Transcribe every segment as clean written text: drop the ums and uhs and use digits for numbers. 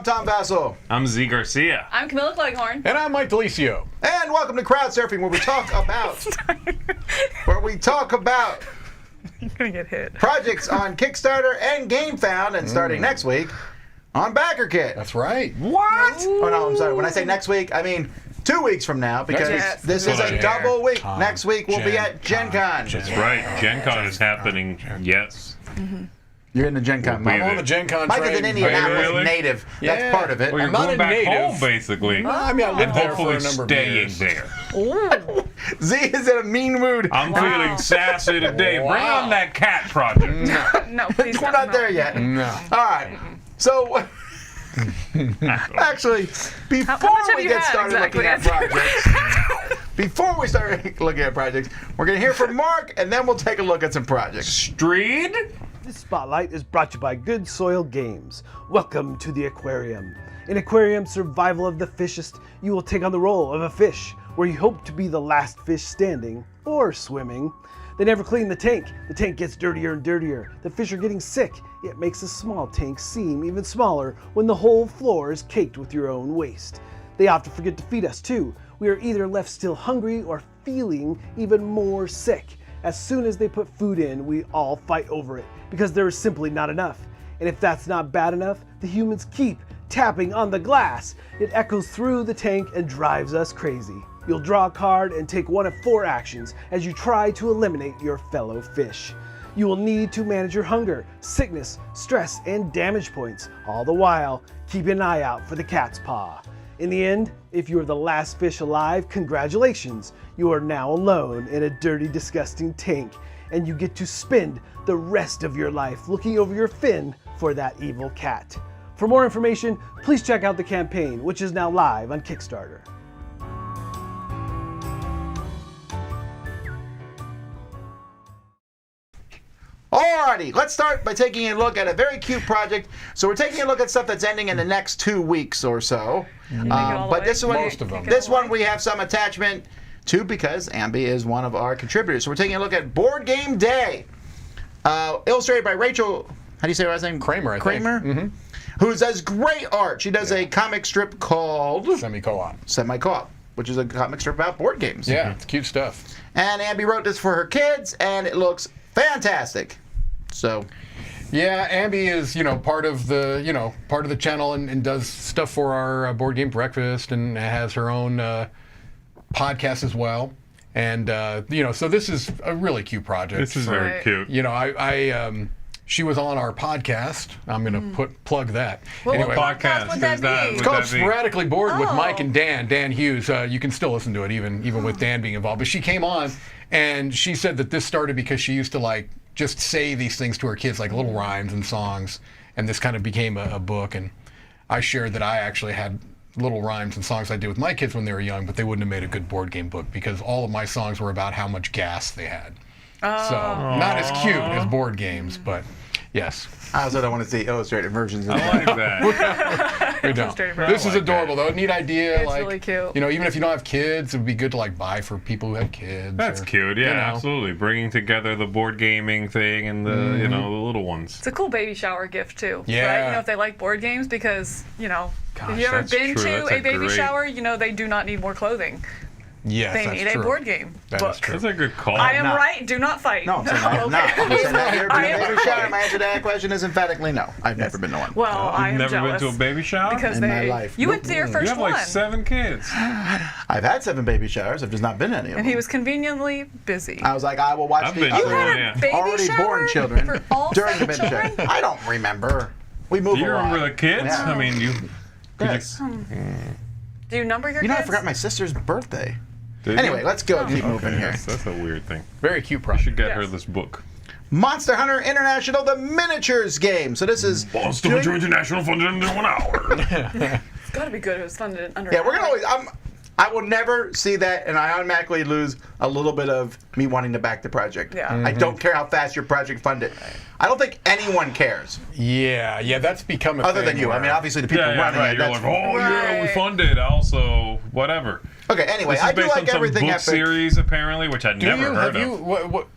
I'm Tom Vassell. I'm Z Garcia. I'm Camilla Cleghorn. And I'm Mike Delisio. And welcome to Crowdsurfing, where we talk about You're gonna get hit. projects on Kickstarter and GameFound, and starting next week on BackerKit. That's right. What? Oh no, I'm sorry. When I say next week, I mean 2 weeks from now, because Yes. this is a double week. Next week we'll be at Gen Con. That's right. Gen Con is happening. Yes. You're in the Gen Con. We'll be I'm on the Gen Con Mike train. is an Indianapolis Really? native. Yeah. That's part of it. Well, you're I'm not going a back native. home, basically. I mean, I lived And there for hopefully a number of staying years. there. Z is in a mean mood. I'm feeling sassy today. Bring Wow. on that cat project. No, please. We're not there yet. No. All right. So, actually, before much have we you get had started exactly? looking at projects, before we start looking at projects, we're going to hear from Mark, and then we'll take a look at some projects. Streed? This spotlight is brought to you by Good Soil Games. Welcome to the Aquarium. In Aquarium Survival of the Fittest, you will take on the role of a fish, where you hope to be the last fish standing, or swimming. They never clean the tank. The tank gets dirtier and dirtier. The fish are getting sick. It makes a small tank seem even smaller when the whole floor is caked with your own waste. They often forget to feed us too. We are either left still hungry or feeling even more sick. As soon as they put food in, we all fight over it because there is simply not enough. And if that's not bad enough, the humans keep tapping on the glass. It echoes through the tank and drives us crazy. You'll draw a card and take one of 4 actions as you try to eliminate your fellow fish. You will need to manage your hunger, sickness, stress, and damage points, all the while keeping an eye out for the cat's paw. In the end, if you are the last fish alive, congratulations. You are now alone in a dirty, disgusting tank, and you get to spend the rest of your life looking over your fin for that evil cat. For more information, please check out the campaign, which is now live on Kickstarter. Alrighty, let's start by taking a look at a very cute project. So we're taking a look at stuff that's ending in the next 2 weeks or so. But this one, Most of them. this one we have some attachment to because Ambi is one of our contributors. So we're taking a look at Board Game Day, illustrated by Rachel. How do you say her last name? Kramer, I think. Kramer, who does great art. She does a comic strip called Semi-co-op. Semi-Co-op, which is a comic strip about board games. Yeah, it's cute stuff. And Ambi wrote this for her kids, and it looks fantastic. So, Yeah, Ambi is, part of the channel and does stuff for our board game breakfast and has her own podcast as well. And so this is a really cute project. This is very cute. She was on our podcast. I'm going to plug that. Well, anyway, what podcast would that be? it's called Sporadically Bored with Mike and Dan Hughes. You can still listen to it even with Dan being involved. But she came on and she said that this started because she used to just say these things to her kids, like little rhymes and songs, and this kind of became a book. And I shared that I actually had little rhymes and songs I did with my kids when they were young, but they wouldn't have made a good board game book because all of my songs were about how much gas they had. So not as cute as board games, but yes. I also don't want to see illustrated versions of I like that. We don't. Straight This is like adorable though. Neat idea. It's really cute. Even if you don't have kids, it would be good to buy for people who have kids. That's cute. Yeah, absolutely. Bringing together the board gaming thing and the the little ones. It's a cool baby shower gift too. Yeah. Right? If they like board games, because if you ever that's been true. to That's a a baby great- shower, they do not need more clothing. Yes, They that's need true. a board game That book. is true. That's a good call. I am not. right. Do not fight. No, I'm saying I have not. I'm saying that here I being a am baby shower. My answer to that question is emphatically no. I've never been to one. Well, I am You've never jealous. been to a baby shower? Because In my life. You went to your you first have one. 7 kids. I've had 7 baby showers. I've just not been to any of them. And he was conveniently busy. I was like, I will watch I've the been to other one, yeah. Baby already shower born children for all during the 7 baby shower. children? I don't remember. We move Do you a lot. remember the kids? Yeah. I mean, Yes. Do you number your You know, I kids? forgot my sister's birthday. Did Anyway, you? let's go. Keep moving here. That's a weird thing. Very cute I project. should get her Yes. this book. Monster Hunter International, the miniatures game. So this is Monster Hunter International funded in 1 hour. It's got to be good. It was funded under. Yeah, we're gonna always. I will never see that, and I automatically lose a little bit of me wanting to back the project. Yeah. I don't care how fast your project funded. I don't think anyone cares, Yeah, that's become a other thing than you. I where- mean, obviously the people running right. it. You're That's, like, oh yeah, we Right. funded. Also, whatever. okay. Anyway, This is I do based like on everything some book Epic. series apparently, which I'd never heard have of. you, what,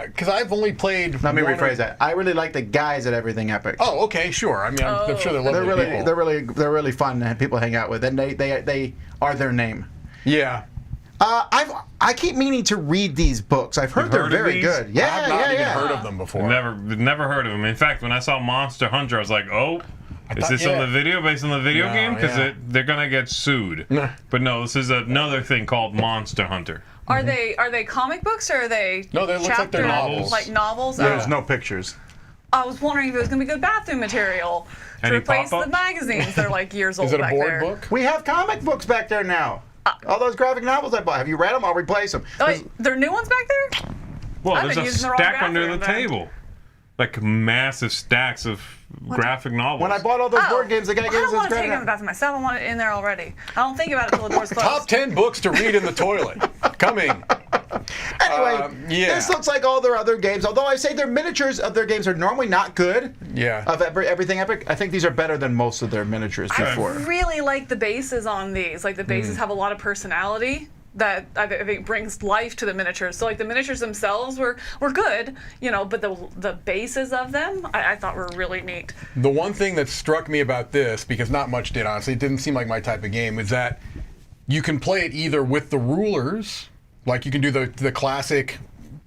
because I've only played. Let me one rephrase that. I really like the guys at Everything Epic. Oh, okay, sure. I mean, I'm sure they're lovely people. They're really fun and people to hang out with, and they are their name. Yeah. I keep meaning to read these books. I've heard they're very good. Yeah, I've not even yeah. heard of them before. Never heard of them. In fact, when I saw Monster Hunter, I was like, oh. Is this on the video, based on the video game? Because they're going to get sued. But no, this is another thing called Monster Hunter. Are they comic books or are they No, they look like they're novels. Like novels? There's no pictures. I was wondering if it was going to be good bathroom material to Any replace the pop-ups? magazines that are like years old Is it a back board there. book? We have comic books back there now. All those graphic novels I bought. Have you read them? I'll replace them. Oh, wait, there are new ones back there? Well, I've there's been a using the wrong stack under the bathroom then. table. Like massive stacks of graphic novels. When I bought all those board games, the guy I gave us don't want to take graphic it in the bathroom myself. I want it in there already. I don't think about it until the door's closed. Top 10 books to read in the toilet. Coming. Anyway, yeah. this looks like all their other games. Although I say their miniatures of their games are normally not good. Yeah. Of Everything Epic, I think these are better than most of their miniatures before. I really like the bases on these. Like the bases have a lot of personality that I think brings life to the miniatures. So like the miniatures themselves were good, but the bases of them I thought were really neat. The one thing that struck me about this, because not much did, honestly, it didn't seem like my type of game, is that you can play it either with the rulers, like you can do the classic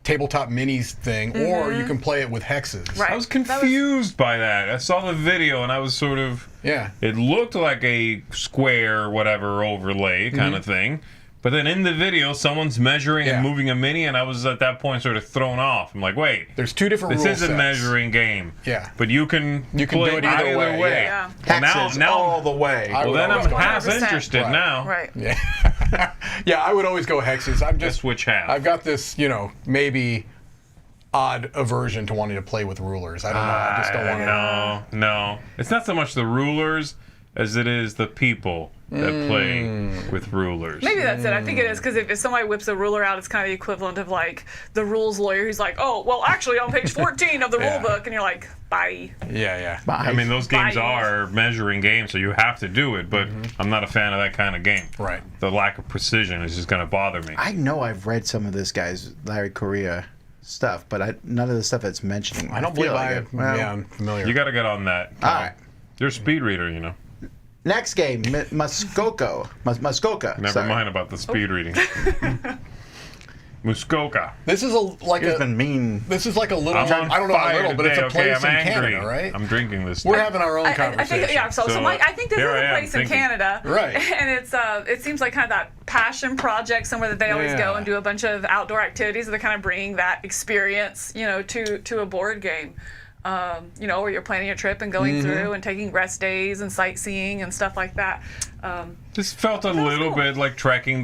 tabletop minis thing, or you can play it with hexes. Right. I was confused by that. I saw the video and I was sort of... Yeah. It looked like a square, whatever, overlay kind of thing. But then in the video, someone's measuring and moving a mini, and I was at that point sort of thrown off. I'm like, wait. There's two different This rule is a sets. measuring game. Yeah. But you can do play it either way, Yeah. Well, Hexes all the way. I Well, would then always I'm go half 100%. interested Right. now. Right. Yeah. Yeah, I would always go hexes. I'm just Switch half. I've got this, maybe odd aversion to wanting to play with rulers. I don't know. I just don't want to. No. It's not so much the rulers as it is the people that play with rulers. Maybe that's it. I think it is because if somebody whips a ruler out, it's kind of the equivalent of like the rules lawyer who's like, oh, well, actually on page 14 of the rule book, and you're like, bye. Yeah. I mean, those games Bye. are measuring games, so you have to do it, but I'm not a fan of that kind of game. Right. The lack of precision is just going to bother me. I know I've read some of this guy's Larry Correa stuff, but none of the stuff it's mentioning. I don't believe I'm I'm familiar. You got to get on that. All right. You're a speed reader, Next game, Muskoka. Muskoka. Never sorry. mind about the speed reading. Muskoka. This is It's been mean. This is like a little. I'm on I don't know fire a little, but it's a today, place I'm in angry. Canada, right? I'm drinking this. We're having our own I conversation. think, yeah. So Mike, I think this is here I a am place in thinking. Canada, Right. And it's it seems like kind of that passion project somewhere that they always go Yeah. and do a bunch of outdoor activities. And they're kind of bringing that experience, to a board game. Where you're planning a trip and going through and taking rest days and sightseeing and stuff like that. This felt a little cool. bit like trekking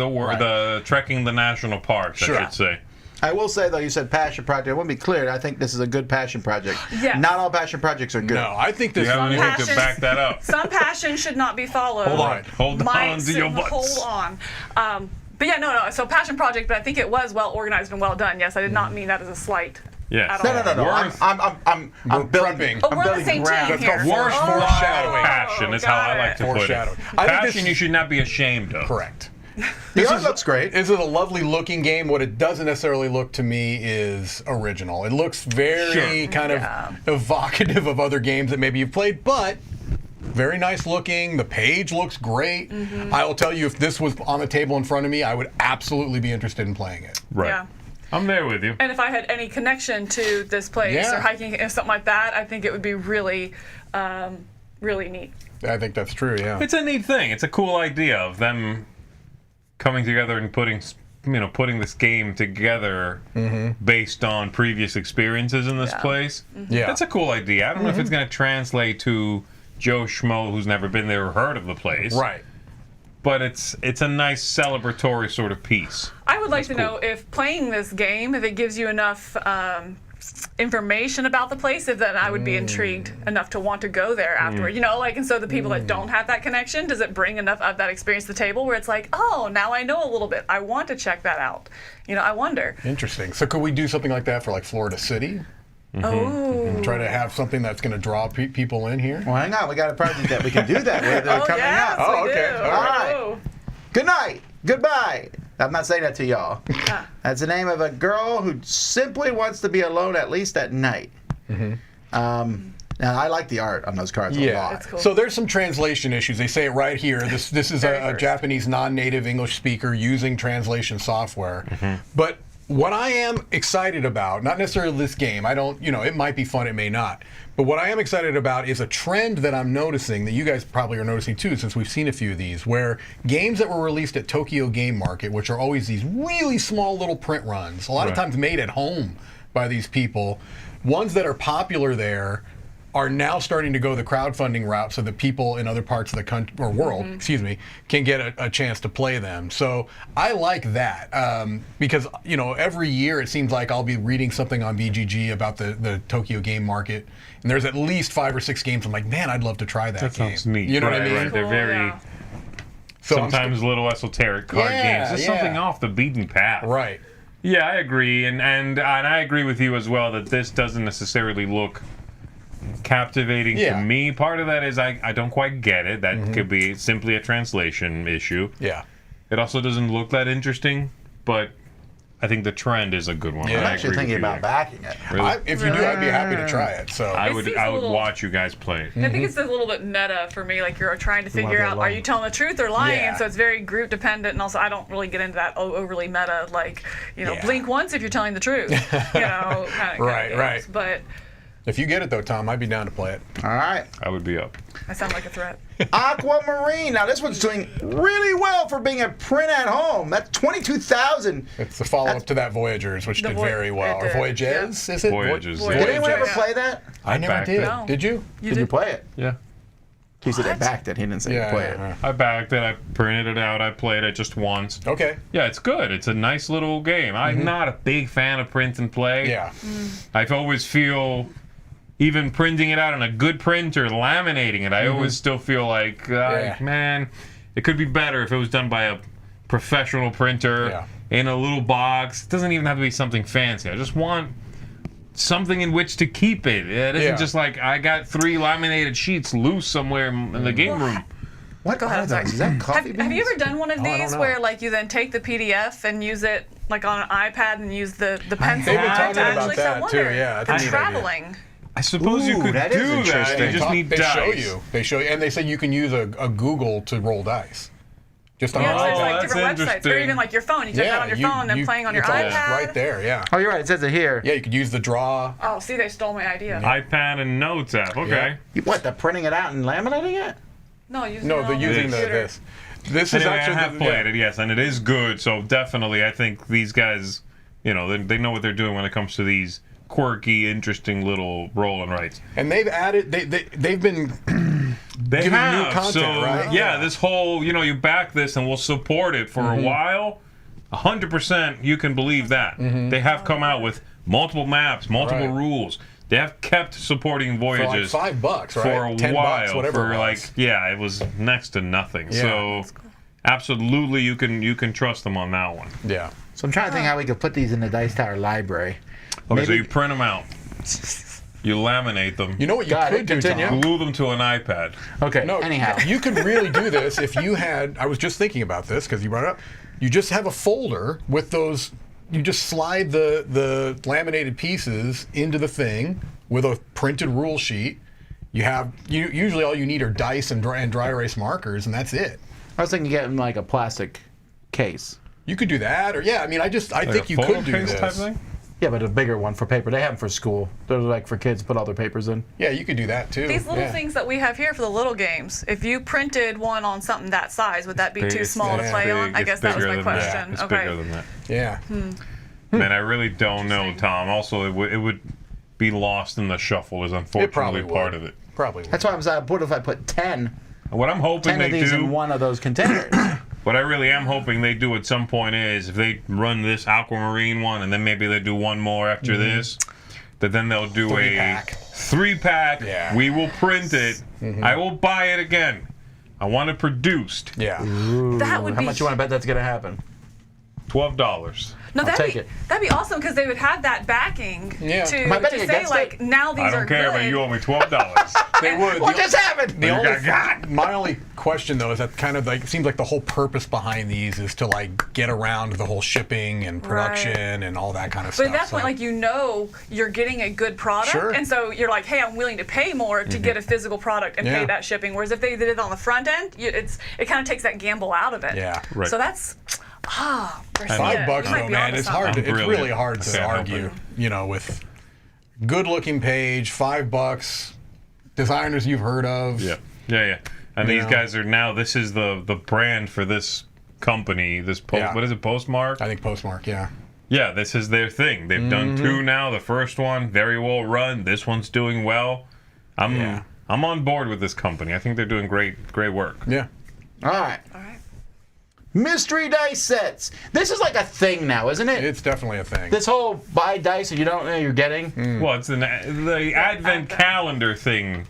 trekking the national parks, Sure. I should say. I will say, though, you said passion project. I want to be clear. I think this is a good passion project. Yes. Not all passion projects are good. No, I think You this. have anything to passion- back that up? Some passion should not be followed. Hold on. Hold Might on to your butts. Hold on. But yeah, no. So passion project, but I think it was well organized and well done. Yes, I did not mean that as a slight. Yes. At all. No. Worth- I'm building. prepping. Oh, I'm we're on the building same ground. team here. Worst Oh, foreshadowing. Passion is how got I like it. to put it. Foreshadowing. I think Passion you should not be ashamed of. Correct. The art looks great. This is a lovely looking game. What it doesn't necessarily look to me is original. It looks very kind of evocative of other games that maybe you've played, but very nice looking. The page looks great. I will tell you, if this was on the table in front of me, I would absolutely be interested in playing it. Right. Yeah. I'm there with you. And if I had any connection to this place Yeah. or hiking or something like that, I think it would be really, really neat. I think that's true, yeah. It's a neat thing. It's a cool idea of them coming together and putting this game together based on previous experiences in this place. Yeah. That's a cool idea. I don't know if it's going to translate to Joe Schmo who's never been there or heard of the place. Right. But it's a nice celebratory sort of piece. I would like to know if playing this game, if it gives you enough information about the place, if then I would be intrigued enough to want to go there afterward. And so the people that don't have that connection, does it bring enough of that experience to the table where it's like, oh, now I know a little bit. I want to check that out. I wonder. Interesting. So could we do something like that for like Florida City? Oh. Try to have something that's going to draw people in here? Well, hang on. We got a project that we can do that with coming yes, up. we okay. do. All right. Oh. Good night. Goodbye. I'm not saying that to y'all. That's the name of a girl who simply wants to be alone, at least at night. Now, I like the art on those cards a lot. That's cool. So there's some translation issues. They say it right here. This is a Japanese non-native English speaker using translation software. But what I am excited about, not necessarily this game, I don't, it might be fun, it may not. But what I am excited about is a trend that I'm noticing that you guys probably are noticing too, since we've seen a few of these, where games that were released at Tokyo Game Market, which are always these really small little print runs, a lot of times made at home by these people, ones that are popular there are now starting to go the crowdfunding route so that people in other parts of the country or world, can get a chance to play them. So I like that because every year it seems like I'll be reading something on BGG about the Tokyo Game Market, and there's at least 5 or 6 games. I'm like, man, I'd love to try that game. Sounds neat. You know what I mean? Right. They're very sometimes a little esoteric card games. Just something off the beaten path. Right. Yeah, I agree, and I agree with you as well that this doesn't necessarily look captivating to me. Part of that is I don't quite get it. That could be simply a translation issue. Yeah. It also doesn't look that interesting, but I think the trend is a good one. I'm actually thinking about backing it. Really? If you do, I'd be happy to try it. So I would seems a little- watch you guys play it. I think it's a little bit meta for me. Like you're trying to figure out, are you telling the truth or lying? Yeah. And so it's very group dependent. And also, I don't really get into that overly meta. Like, blink once if you're telling the truth. Kind of Right. But if you get it though, Tom, I'd be down to play it. All right. I would be up. I sound like a threat. Aquamarine. Now, this one's doing really well for being a print at home. That's 22,000. It's the follow-up to that Voyagers, which did very well. Or Voyages, is it? Voyages. Did anyone ever play that? I never backed did. it. No. Did you? Did you play it? Yeah. He said they backed it. He didn't say you play it. I backed it. I printed it out. I played it just once. Okay. Yeah, it's good. It's a nice little game. I'm not a big fan of print and play. Yeah. I always feel, even printing it out on a good printer, laminating it, I always still feel like, man, it could be better if it was done by a professional printer in a little box. It doesn't even have to be something fancy. I just want something in which to keep it. It isn't just like I got 3 laminated sheets loose somewhere in the game room. What Go ahead, are sorry. those? Is that coffee Have you beans? ever done one of I don't these know. where like you then take the PDF and use it like on an iPad and use the pencil They've been to talking about actually that, so too, wonder. yeah, that's a neat idea. traveling. I suppose you Ooh, could that is do that. interesting. You just need they dice. show you, and they say you can use a Google to roll dice. Just on Yeah, your so Oh, it's like that's different websites, or interesting. even like your phone. You take that on your phone and then playing on your it's all iPad. right there, yeah. Oh, you're right. It says it here. Yeah, you could use the draw. Oh, see, they stole my idea. iPad and Notes app. Okay. What, the printing it out and laminating it? No, using No, it they're on using the computer. this. This is Anyway, actually I have played it, yes, and it is good. So definitely, I think these guys, they know what they're doing when it comes to these quirky, interesting little roll and writes. And they've added. They've been. They Giving have new content, so right? yeah, this whole you back this and we'll support it for a while. 100%, you can believe that. They have come out with multiple maps, multiple rules. They have kept supporting Voyages for like $5, right? for a $10, while. whatever. For it like was. it was next to nothing. Yeah. So absolutely, you can trust them on that one. Yeah. So I'm trying to think how we could put these in the Dice Tower library. Okay, so Maybe- you print them out, you laminate them, You know what you Got it. could do, Continue. Tom? glue them to an iPad. Okay, No, anyhow. you could really do this if you had. I was just thinking about this because you brought it up. You just have a folder with those. You just slide the laminated pieces into the thing with a printed rule sheet. Usually all you need are dice and dry erase markers, and that's it. I was thinking getting like a plastic case. You could do that, or I mean, I think Like a you photo could do case type this. thing? Yeah, but a bigger one for paper. They have them for school. They're like for kids to put all their papers in. Yeah, you could do that too. These little yeah. things that we have here for the little games, if you printed one on something that size, would that be too It's small to big, play on? I it's guess that was bigger my than question. It's Okay. bigger than that. Yeah. Man, I really don't know, Tom. Also, it would be lost in the shuffle is unfortunately probably part would. of it. Probably. Would. That's why I was like, what if I put 10 What I'm hoping of they these do, in one of those containers? what I really am hoping they do at some point is if they run this Aquamarine one and then maybe they do one more after this, that then they'll do Three-pack. a 3-pack. Yeah. We will print it. I will buy it again. I want it produced. Yeah. That would How be much you want to bet that's going to happen? $12. No, take it. that'd be awesome because they would have that backing Yeah. to Am I betting say against like it? now these I are don't care, good. but you owe me $12. They would. What just happened? The only, got. my only question though is that kind of like it seems like the whole purpose behind these is to like get around the whole shipping and production and all that kind of But stuff. at that point, like you're getting a good product, Sure. and so you're like, hey, I'm willing to pay more to get a physical product and Yeah. pay that shipping. Whereas if they did it on the front end, it kind of takes that gamble out of it. Yeah. Right. So that's Garcia, $5 you might though, be man. onto It's something. hard. It's brilliant. really hard I to can't help argue. it. You know, with good-looking page, $5, designers you've heard of. Yeah. And these Yeah. guys are now. This is the brand for this company. This Yeah. what is it? Postmark. I think Postmark. Yeah. Yeah, this is their thing. They've done 2 now. The first one very well run. This one's doing well. I'm on board with this company. I think they're doing great work. Yeah. All right. All right. Mystery dice sets. This is like a thing now, isn't it? It's definitely a thing. This whole buy dice and you don't know you're getting. Well, it's the Advent calendar thing.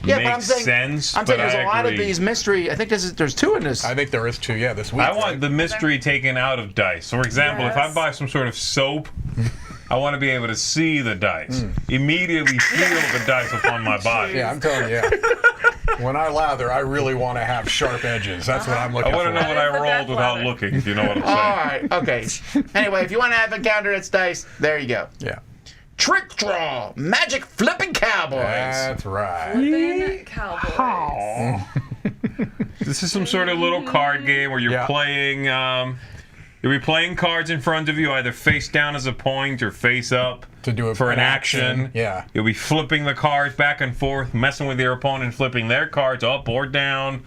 Yeah, makes but I'm saying, sense. I'm saying but there's I a lot of agree. these mystery. I think there's 2 in this. I think there is 2. Yeah, this week. I want the mystery taken out of dice. For example, if I Yes. buy some sort of soap, I want to be able to see the dice. Immediately feel the dice upon my body. Yeah, I'm telling you. Yeah. When I lather, I really want to have sharp edges. That's what I'm looking I want for. to know what I That is the rolled death without ladder. looking, if you know what I'm All saying. right. Okay. Anyway, if you want to have encounter its dice, there you go. Yeah. Trickdraw, magic flipping cowboys. That's right. Flippin' Cowboys. This is some sort of little card game where you're Yeah. playing. You'll be playing cards in front of you, either face down as a point or face up To do it for an action. Yeah. You'll be flipping the cards back and forth, messing with your opponent, flipping their cards up or down.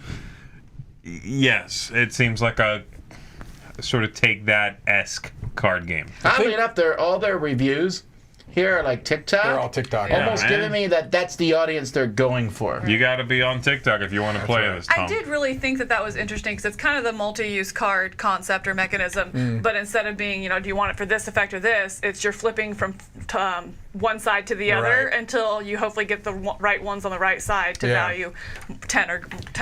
Yes, it seems like a sort of take that-esque card game. Oddly enough, all their reviews here are like TikTok. They're all TikTok. Yeah. Almost man. giving me that's the audience they're going for. You got to be on TikTok if you want to play right. this, Tom. I did really think that was interesting because it's kind of the multi-use card concept or mechanism, but instead of being, do you want it for this effect or this, it's you're flipping from one side to the other Right. until you hopefully get the right ones on the right side to Yeah. value 10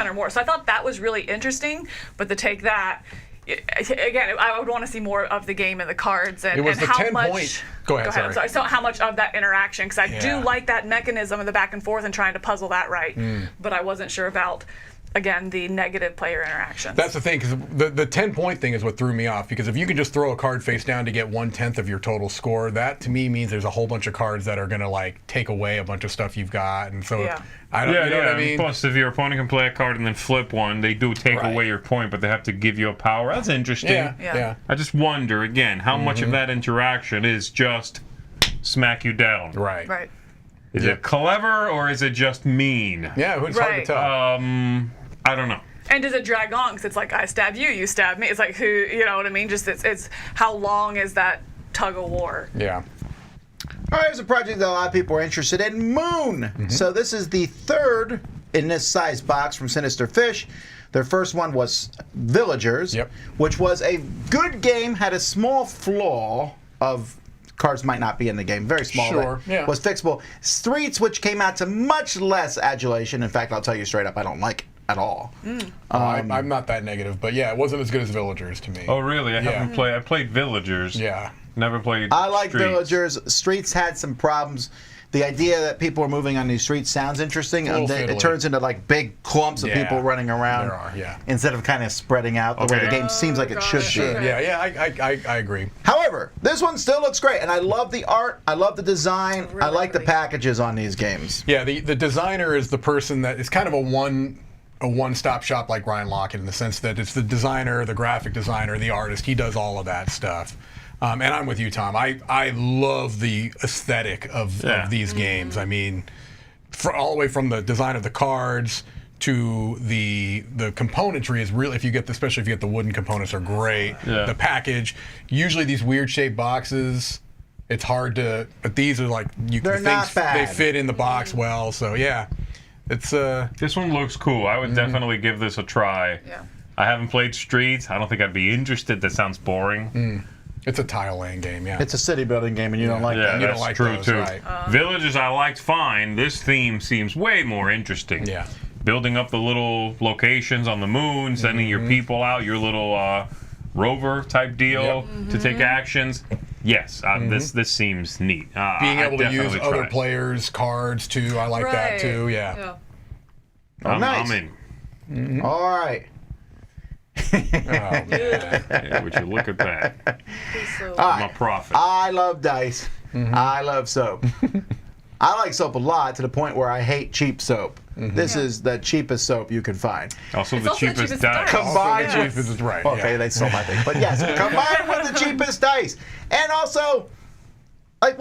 or more. So I thought that was really interesting, but to take that, again, I would want to see more of the game and the cards and, It was and the how 10 much. point. Go ahead, I'm sorry. So how much of that interaction? Because I Yeah. do like that mechanism of the back and forth and trying to puzzle that right, but I wasn't sure about, again, the negative player interaction. That's the thing, because the 10-point thing is what threw me off. Because if you can just throw a card face down to get 1/10 of your total score, that to me means there's a whole bunch of cards that are going to like take away a bunch of stuff you've got, and so Yeah. I don't. You know what I mean? Plus, if your opponent can play a card and then flip one, they do take Right. away your point, but they have to give you a power. That's interesting. Yeah. Yeah. Yeah. I just wonder again how much of that interaction is just smack you down. Right. right. Is it clever or is it just mean? Yeah. It's hard to Right. tell. I don't know. And does it drag on? Because it's like, I stab you, you stab me. It's like, who, you know what I mean? Just it's how long is that tug of war? Yeah. All right, here's a project that a lot of people are interested in, Moon. So this is the 3rd in this size box from Sinister Fish. Their first one was Villagers, Yep. which was a good game, had a small flaw of cards might not be in the game, very small. Sure, that yeah. Was fixable. Streets, which came out to much less adulation. In fact, I'll tell you straight up, I don't like it at all. I'm not that negative, but yeah, it wasn't as good as Villagers to me. Oh, really? I haven't played. I played Villagers. Yeah. Never played. I like Streets. Villagers. Streets had some problems. The idea that people are moving on these streets sounds interesting. A little Then fiddly. it turns into like big clumps of Yeah, people running around. there are, yeah. Instead of kind of spreading out the way the Okay. game seems like it should gosh, be. okay. Yeah. I agree. However, this one still looks great, and I love the art. I love the design. I Really, like the really. packages on these games. Yeah. The designer is the person that is kind of a one-stop shop like Ryan Lockett in the sense that it's the designer, the graphic designer, the artist. He does all of that stuff. And I'm with you, Tom. I love the aesthetic of these games. I mean, all the way from the design of the cards to the componentry is really, especially if you get the wooden components, are great. Yeah. The package, usually these weird shaped boxes, it's hard to, but these are like They're not bad. they fit in the box well. So yeah, it's This one looks cool. I would definitely give this a try. Yeah. I haven't played Streets. I don't think I'd be interested. That sounds boring. it's a tile laying game. Yeah. It's a city building game, and you don't like Yeah, that. You don't that's like true those, too. right. Villages I liked fine. This theme seems way more interesting. Yeah. Building up the little locations on the moon, sending your people out, your little rover type deal to take actions. Yes, this seems neat. Being able to I'd use definitely other try it. players' cards too. I like that too. Yeah. Nice. I'm in. All right. Oh, man. Yeah, would you look at that? So, I'm a prophet. I love dice. I love soap. I like soap a lot to the point where I hate cheap soap. This is the cheapest soap you can find. Also, It's the also the cheapest cheapest dice. dice. Combined Also the with This is right. Okay, yeah. they stole my thing. But yes, combined with the cheapest dice. And also, like,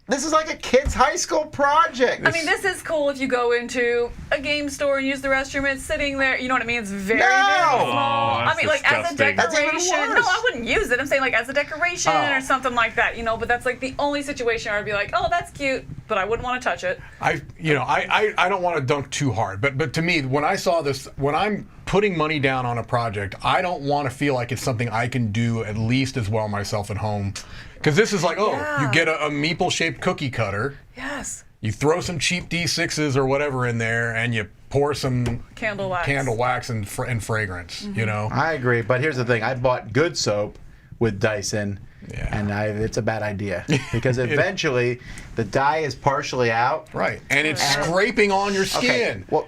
this is like a kid's high school project. I mean, this is cool if you go into a game store and use the restroom. It's sitting there. You know what I mean? It's very, No! very small. Oh, I that's mean, like as a disgusting. That's even decoration. worse. No, I wouldn't use it. I'm saying like as a decoration Oh. or something like that. You know, but that's like the only situation where I'd be like, oh, that's cute, but I wouldn't want to touch it. I don't want to dunk too hard, but to me, when I saw this, when I'm putting money down on a project, I don't want to feel like it's something I can do at least as well myself at home. Because this is like, Yeah. you get a meeple-shaped cookie cutter, Yes. you throw some cheap D6s or whatever in there, and you pour some Candle wax. and fragrance, you know? I agree, but here's the thing. I bought good soap with dice in, Yeah. and it's a bad idea. Because eventually, the dye is partially out. Right. And it's scraping on your skin. Well,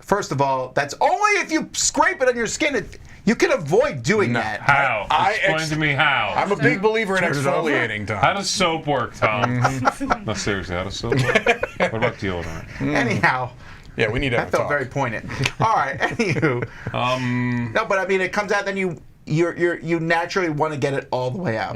first of all, that's only if you scrape it on your skin. You can avoid doing that. How? Explain to me how. I'm a big believer in Turn it over. exfoliating, Tom. How does soap work, Tom? No, seriously, how does soap work? What about deodorant? Anyhow, Yeah, we need to have that a felt talk. very poignant. All right, anywho. No, but I mean, it comes out, then you naturally want to get it all the way out.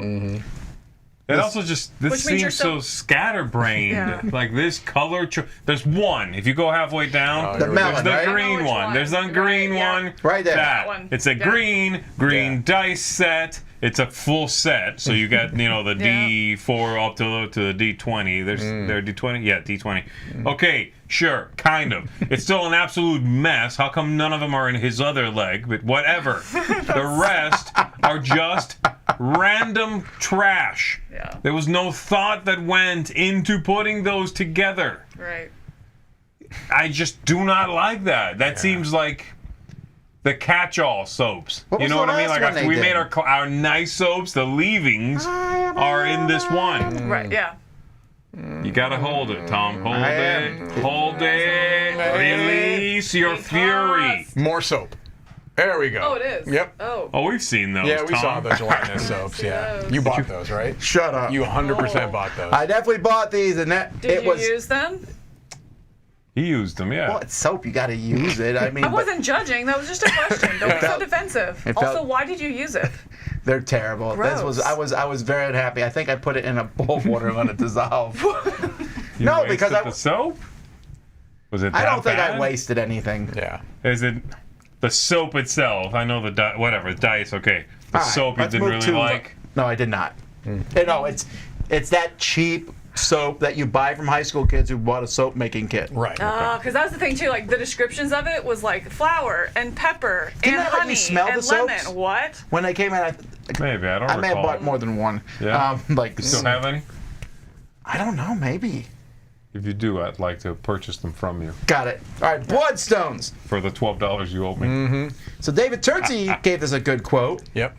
It also just, this Which means you're seems so scatterbrained. Yeah. Like this color, there's one. If you go halfway down, The there's melon, the right? I know green which one. one. There's the Right, green yeah. one. Right there. That one. It's a Yeah. green dice set. It's a full set, so you got the Yeah. D4 up to the D20. There D20, yeah, D20. Okay, sure, kind of. It's still an absolute mess. How come none of them are in his other leg? But whatever. The rest are just random trash. Yeah. There was no thought that went into putting those together. Right. I just do not like that. That seems like the catch-all soaps. What You was know the what I mean? last Like one after they we did? made our nice soaps, the leavings are in this one. Right. Yeah. You gotta hold it, Tom. Hold I it. am. Hold it. Release your fury. More soap. There we go. Oh, it is. Yep. Oh. Oh, we've seen those. Yeah, we Tom. saw the gelatinous soaps. Yeah, those. you bought those, right? Shut up. You 100% Oh. bought those. I definitely bought these, and Did it you was. use them? He used them, yeah. Well, it's soap. You got to use it. I mean, I wasn't judging. That was just a question. Don't be so felt- defensive. it Also, felt- why did you use it? they're terrible. This was. Gross. I was very unhappy. I think I put it in a bowl of water and let it dissolve. You No, wasted because the soap? Was it that I don't think bad? I wasted anything. Yeah. Is it the soap itself? I know the whatever, the dice, okay. The All right, soap you let's didn't move really to- like? No, I did not. No, it's that cheap soap that you buy from high school kids who bought a soap making kit. Right. Because that was the thing too. Like the descriptions of it was like flour and pepper Didn't and that let you honey smell and the lemon. soaps? What? When they came out, Maybe, I don't I may have recall. bought more than one. Yeah? Like, You still have any? I don't know, maybe. If you do, I'd like to purchase them from you Got it. All right, Bloodstones. for the $12 you owe me. So David Turtsy gave us a good quote. Yep.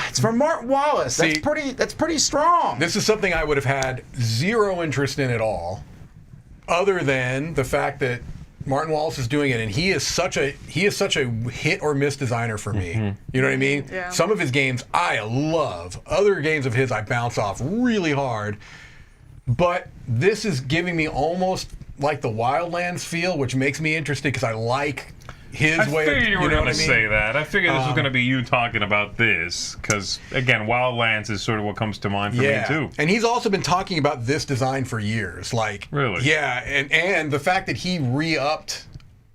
It's from Martin Wallace. See- That's pretty strong. This is something I would have had zero interest in at all, other than the fact that Martin Wallace is doing it, and he is such a hit or miss designer for me. You know what I mean? Yeah. Some of his games I love. Other games of his I bounce off really hard. But this is giving me almost like the Wildlands feel, which makes me interested because I like his I way of, figured you were know going what to I mean? say that. I figured this was going to be you talking about this, because, again, Wildlands is sort of what comes to mind for me, too. And he's also been talking about this design for years. Like, Really? Yeah, and the fact that he re-upped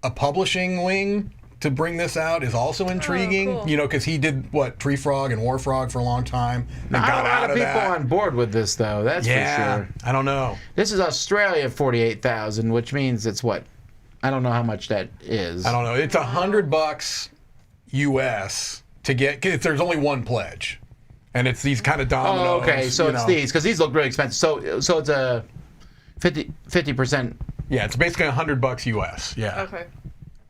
a publishing wing to bring this out is also intriguing. cool. You know, because he did Tree Frog and War Frog for a long time. And Not got a lot out of of people that. on board with this, though. That's for sure. I don't know. This is Australia 48,000, which means it's what? I don't know how much that is. I don't know. It's $100 US to get. There's only one pledge, and it's these kind of dominoes. Oh, okay. So you it's know. these because these look really expensive. So it's a 50%. Yeah, it's basically $100 US. Yeah. Okay.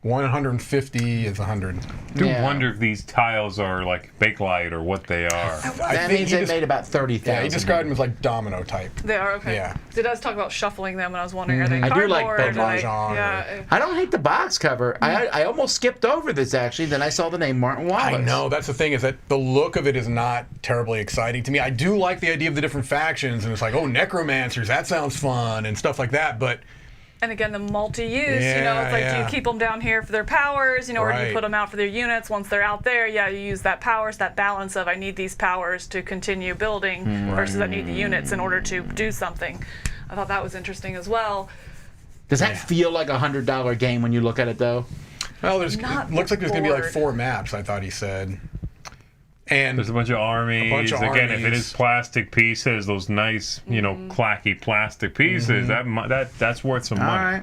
150 is 100. I do wonder if these tiles are like Bakelite or what they are. That means they made about 30,000. Yeah, he described them as like domino type. They are okay. Yeah. It does talk about shuffling them, and I was wondering, are they I do like cardboard? Bakelite. Yeah. I don't hate the box cover. I almost skipped over this, actually. Then I saw the name Martin Wallace. I know. That's the thing, is that the look of it is not terribly exciting to me. I do like the idea of the different factions, and it's like, oh, necromancers, that sounds fun, and stuff like that, but... And again, the multi-use, it's like, do you keep them down here for their powers, or do you put them out for their units? Once they're out there, you use that powers, that balance of I need these powers to continue building versus I need the units in order to do something. I thought that was interesting as well. Does that feel like a $100 game when you look at it, though? Well, it looks like there's going to be like 4 maps, I thought he said. And there's a bunch of armies. Again, if it is plastic pieces, those nice, clacky plastic pieces, that's worth some money. All right.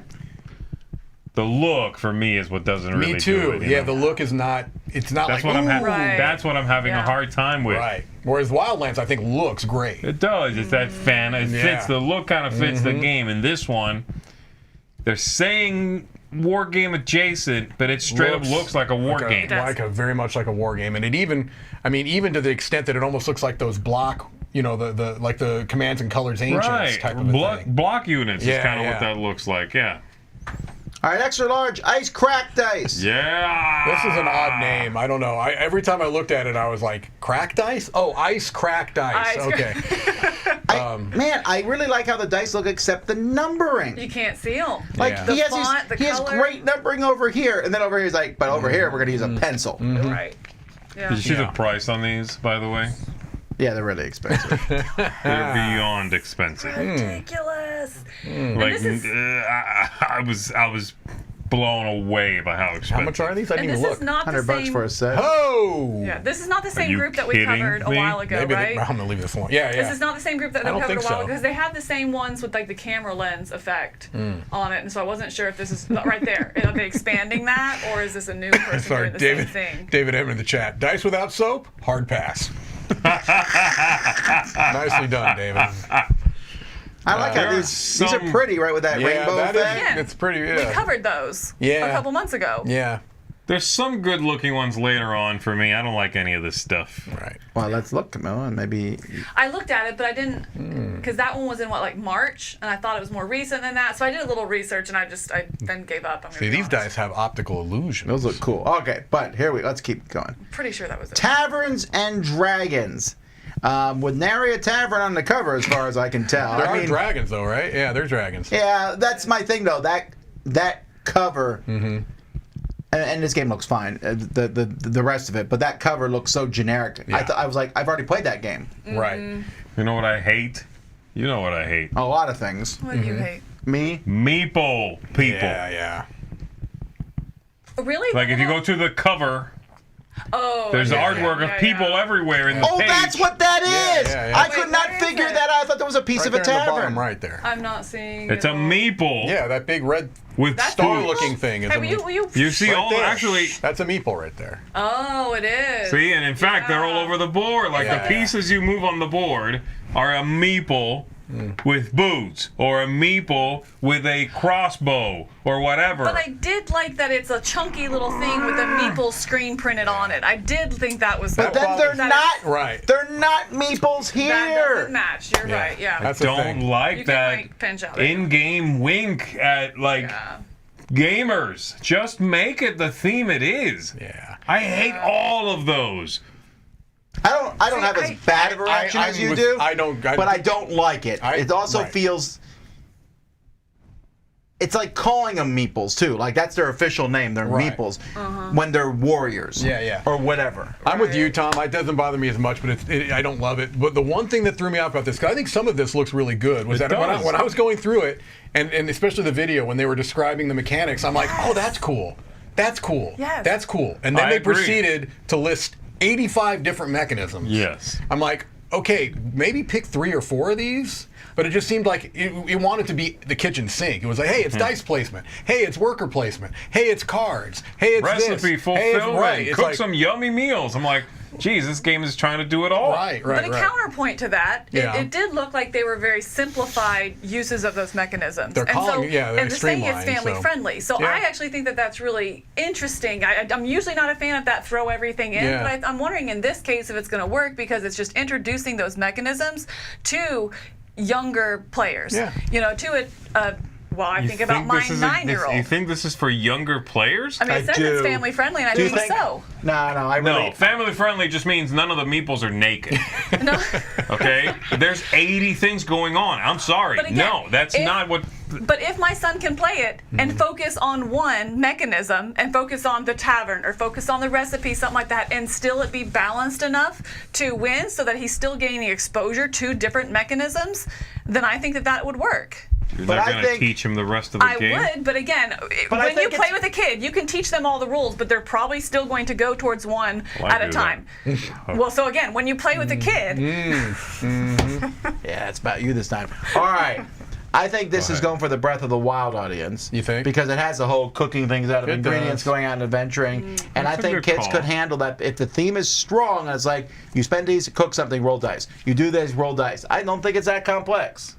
The look for me is what doesn't really me too. do it. The look is not. It's not That's like. what I'm Right. That's what I'm having a hard time with. Right. Whereas Wildlands, I think, looks great. It does. It's that fan. It fits. The look kind of fits the game. In this one, they're saying war game adjacent, but it straight up looks like a war game. Very much like a war game, and it even to the extent that it almost looks like those block, the like the Commands and Colors Ancients type of a thing. Block units is kind of what that looks like. Yeah. All right, extra large ice crack dice. Yeah. This is an odd name. I don't know. Every time I looked at it, I was like, crack dice? Oh, ice crack dice. Okay. Man, I really like how the dice look, except the numbering. You can't see them. Like The he has font, the he has color. great numbering over here, and then over here he's like, but over here we're gonna use a pencil. Right. Yeah. Did you see the price on these, by the way? Yeah, they're really expensive. They're beyond expensive. Ridiculous. Like this is- I was blown away by how expensive. How much are these? I And didn't even this look. is not the $100 same. for a set. Oh! Yeah, this is not the same you group that we kidding covered a me? while ago, Maybe right? I'm gonna leave this one. Yeah, yeah. This is not the same group that I we don't covered a think while so. ago because they had the same ones with like the camera lens effect on it, and so I wasn't sure if this is right there. Are they expanding that, or is this a new person Sorry, doing the David. same thing? David M in the chat. Dice without soap? Hard pass. Nicely done, David. I like how There are these are some- pretty, right, with that rainbow that is- effect. Yeah. it's pretty. We Yeah. covered those Yeah. a couple months ago. Yeah. There's some good looking ones later on for me. I don't like any of this stuff. Right. Well, let's look, Camilla, and maybe. I looked at it, but I didn't, because that one was in March, and I thought it was more recent than that. So I did a little research, and I then gave up. I'm gonna See, be these honest. dice have optical illusion. Those look cool. Okay, but let's keep going. Pretty sure that was it. Taverns and Dragons. With nary a tavern on the cover, as far as I can tell. There are dragons, though, right? Yeah, they're dragons. Yeah, that's my thing, though. That cover, and this game looks fine. The rest of it, but that cover looks so generic. Yeah. I was like, I've already played that game. Right. You know what I hate? You know what I hate? A lot of things. What do you hate? Me. Meeple people. Yeah, yeah. Really? Like if you go to the cover, there's yeah, artwork yeah, of people yeah. everywhere in the Oh, page. that's what that is. Yeah, yeah. I Wait, could not where is figure it? that out. I thought that was a piece Right of a there in the tavern. bottom right there. I'm not seeing. It's it a all. meeple Yeah, that big red with That's star-looking thing is Hey, a will meeple. You see Right all there. actually. That's a meeple right there. Oh, it is. See, and in fact, they're all over the board. Like Yeah. the pieces you move on the board are a meeple with boots, or a meeple with a crossbow, or whatever. But I did like that it's a chunky little thing with a meeple screen printed on it. I did think that was. But then they're that not. Right. They're not meeples That here. doesn't match. You're right. Yeah. That's the Don't thing. like You can, that like, pinch out there. in-game wink at Yeah. gamers. Just make it the theme it is. Yeah. I hate all of those. I don't have as bad of a reaction as you do. But I don't like it. It also feels. It's like calling them meeples too. Like that's their official name. They're Right. meeples when they're warriors. Yeah, yeah. Or whatever. I'm with you, Tom. It doesn't bother me as much, but I don't love it. But the one thing that threw me off about this, because I think some of this looks really good, was It that does. when I was going through it, and especially the video, when they were describing the mechanics, I'm like, oh, that's cool. That's cool. Yes. That's cool. And then I they agree. proceeded to list 85 different mechanisms. Yes. I'm like, okay, maybe pick 3 or 4 of these. But it just seemed like it wanted to be the kitchen sink. It was like, hey, it's dice placement. Hey, it's worker placement. Hey, it's cards. Hey, it's Recipe this. Hey, fulfillment. it's right. It's Cook like, some yummy meals. I'm like, geez, this game is trying to do it all. Right. But a counterpoint to that, Yeah. it did look like they were very simplified uses of those mechanisms. They're calling, they're and saying it's streamlined, family so- friendly. So Yeah. I actually think that that's really interesting. I'm usually not a fan of that throw everything in, Yeah. but I'm wondering in this case if it's going to work because it's just introducing those mechanisms to younger players. Yeah. You know, to well, I think about my 9-year-old. You think this is for younger players? I mean, it says it's do. family friendly, and I Do you think so. No, I really. No, family friendly just means none of the meeples are naked. No. Okay? There's 80 things going on. I'm sorry. But again, no, that's if- not what. But if my son can play it and focus on one mechanism and focus on the tavern or focus on the recipe, something like that, and still it be balanced enough to win so that he's still getting the exposure to different mechanisms, then I think that that would work. You're But not I going to think- teach him the rest of the I game? would, but again, But I when you think play it's- with a kid, you can teach them all the rules, but they're probably still going to go towards one Well, I at a do time. Well, so again, when you play with a kid, Yeah, it's about you this time. All right. I think this is ahead. going for the Breath of the Wild audience. You think? Because it has the whole cooking things out of It ingredients, does. going out and adventuring. And I That's a think good kids call. could handle that. If the theme is strong, and it's like, you spend these, cook something, roll dice. You do this, roll dice. I don't think it's that complex.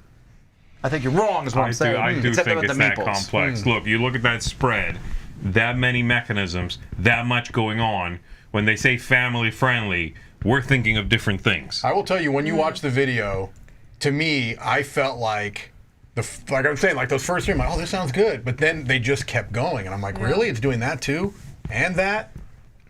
I think you're wrong, is what I'm saying. I do Except think with it's the that meeples. complex. Look, you look at that spread, that many mechanisms, that much going on. When they say family friendly, we're thinking of different things. I will tell you, when you watch the video, to me, I felt like like I'm saying, like those first three, I'm like, oh, this sounds good. But then they just kept going, and I'm like, really? It's doing that too, and that,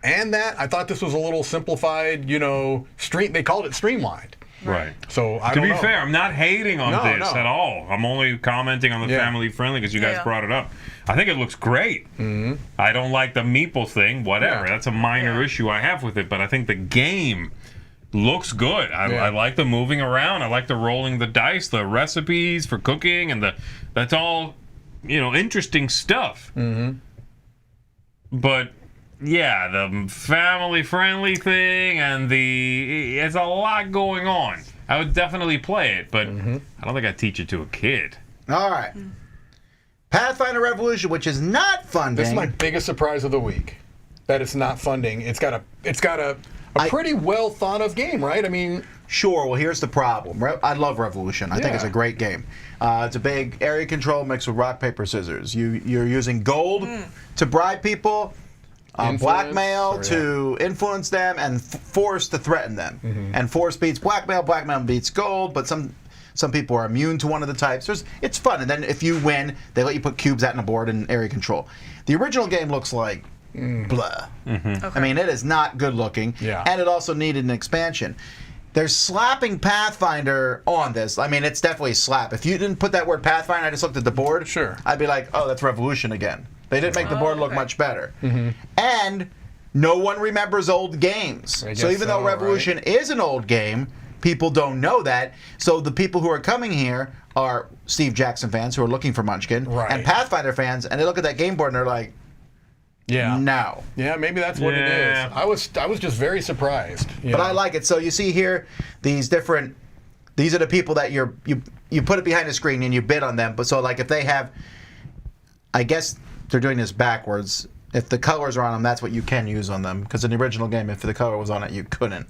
and that. I thought this was a little simplified, They called it streamlined. Right. So I To don't be know. fair, I'm not hating on No, this no. at all. I'm only commenting on the Yeah. family friendly because you guys Yeah. brought it up. I think it looks great. Mm-hmm. I don't like the meeple thing. Whatever. Yeah. That's a minor issue I have with it. But I think the game looks good. I like the moving around. I like the rolling the dice, the recipes for cooking, and that's all interesting stuff. Mm-hmm. But yeah, the family friendly thing and it's a lot going on. I would definitely play it, but I don't think I'd teach it to a kid. All right. Pathfinder Revolution, which is not funding. This is my biggest surprise of the week. That it's not funding. It's got a pretty well thought of game, right? I mean, Sure. Well, here's the problem. I love Revolution. I think it's a great game. It's a big area control mixed with rock, paper, scissors. You're using gold to bribe people, blackmail to influence them, and force to threaten them. And force beats blackmail, blackmail beats gold, but some people are immune to one of the types. It's fun. And then if you win, they let you put cubes out on the board in area control. The original game looks like blah. I mean, it is not good looking. Yeah. And it also needed an expansion. They're slapping Pathfinder on this. I mean, it's definitely a slap. If you didn't put that word Pathfinder, I just looked at the board, Sure. I'd be like, oh, that's Revolution again. They didn't make the board look okay. much better. And no one remembers old games. I So guess even though so, Revolution is an old game, people don't know that. So the people who are coming here are Steve Jackson fans who are looking for Munchkin, Right. and Pathfinder fans, and they look at that game board and they're like, yeah. no. Yeah, maybe that's what it Yeah. is. I was just very surprised. But I like it. So you see here, these are the people that you put it behind the screen and you bid on them. But so like if they have, I guess they're doing this backwards. If the colors are on them, that's what you can use on them. Because in the original game, if the color was on it, you couldn't.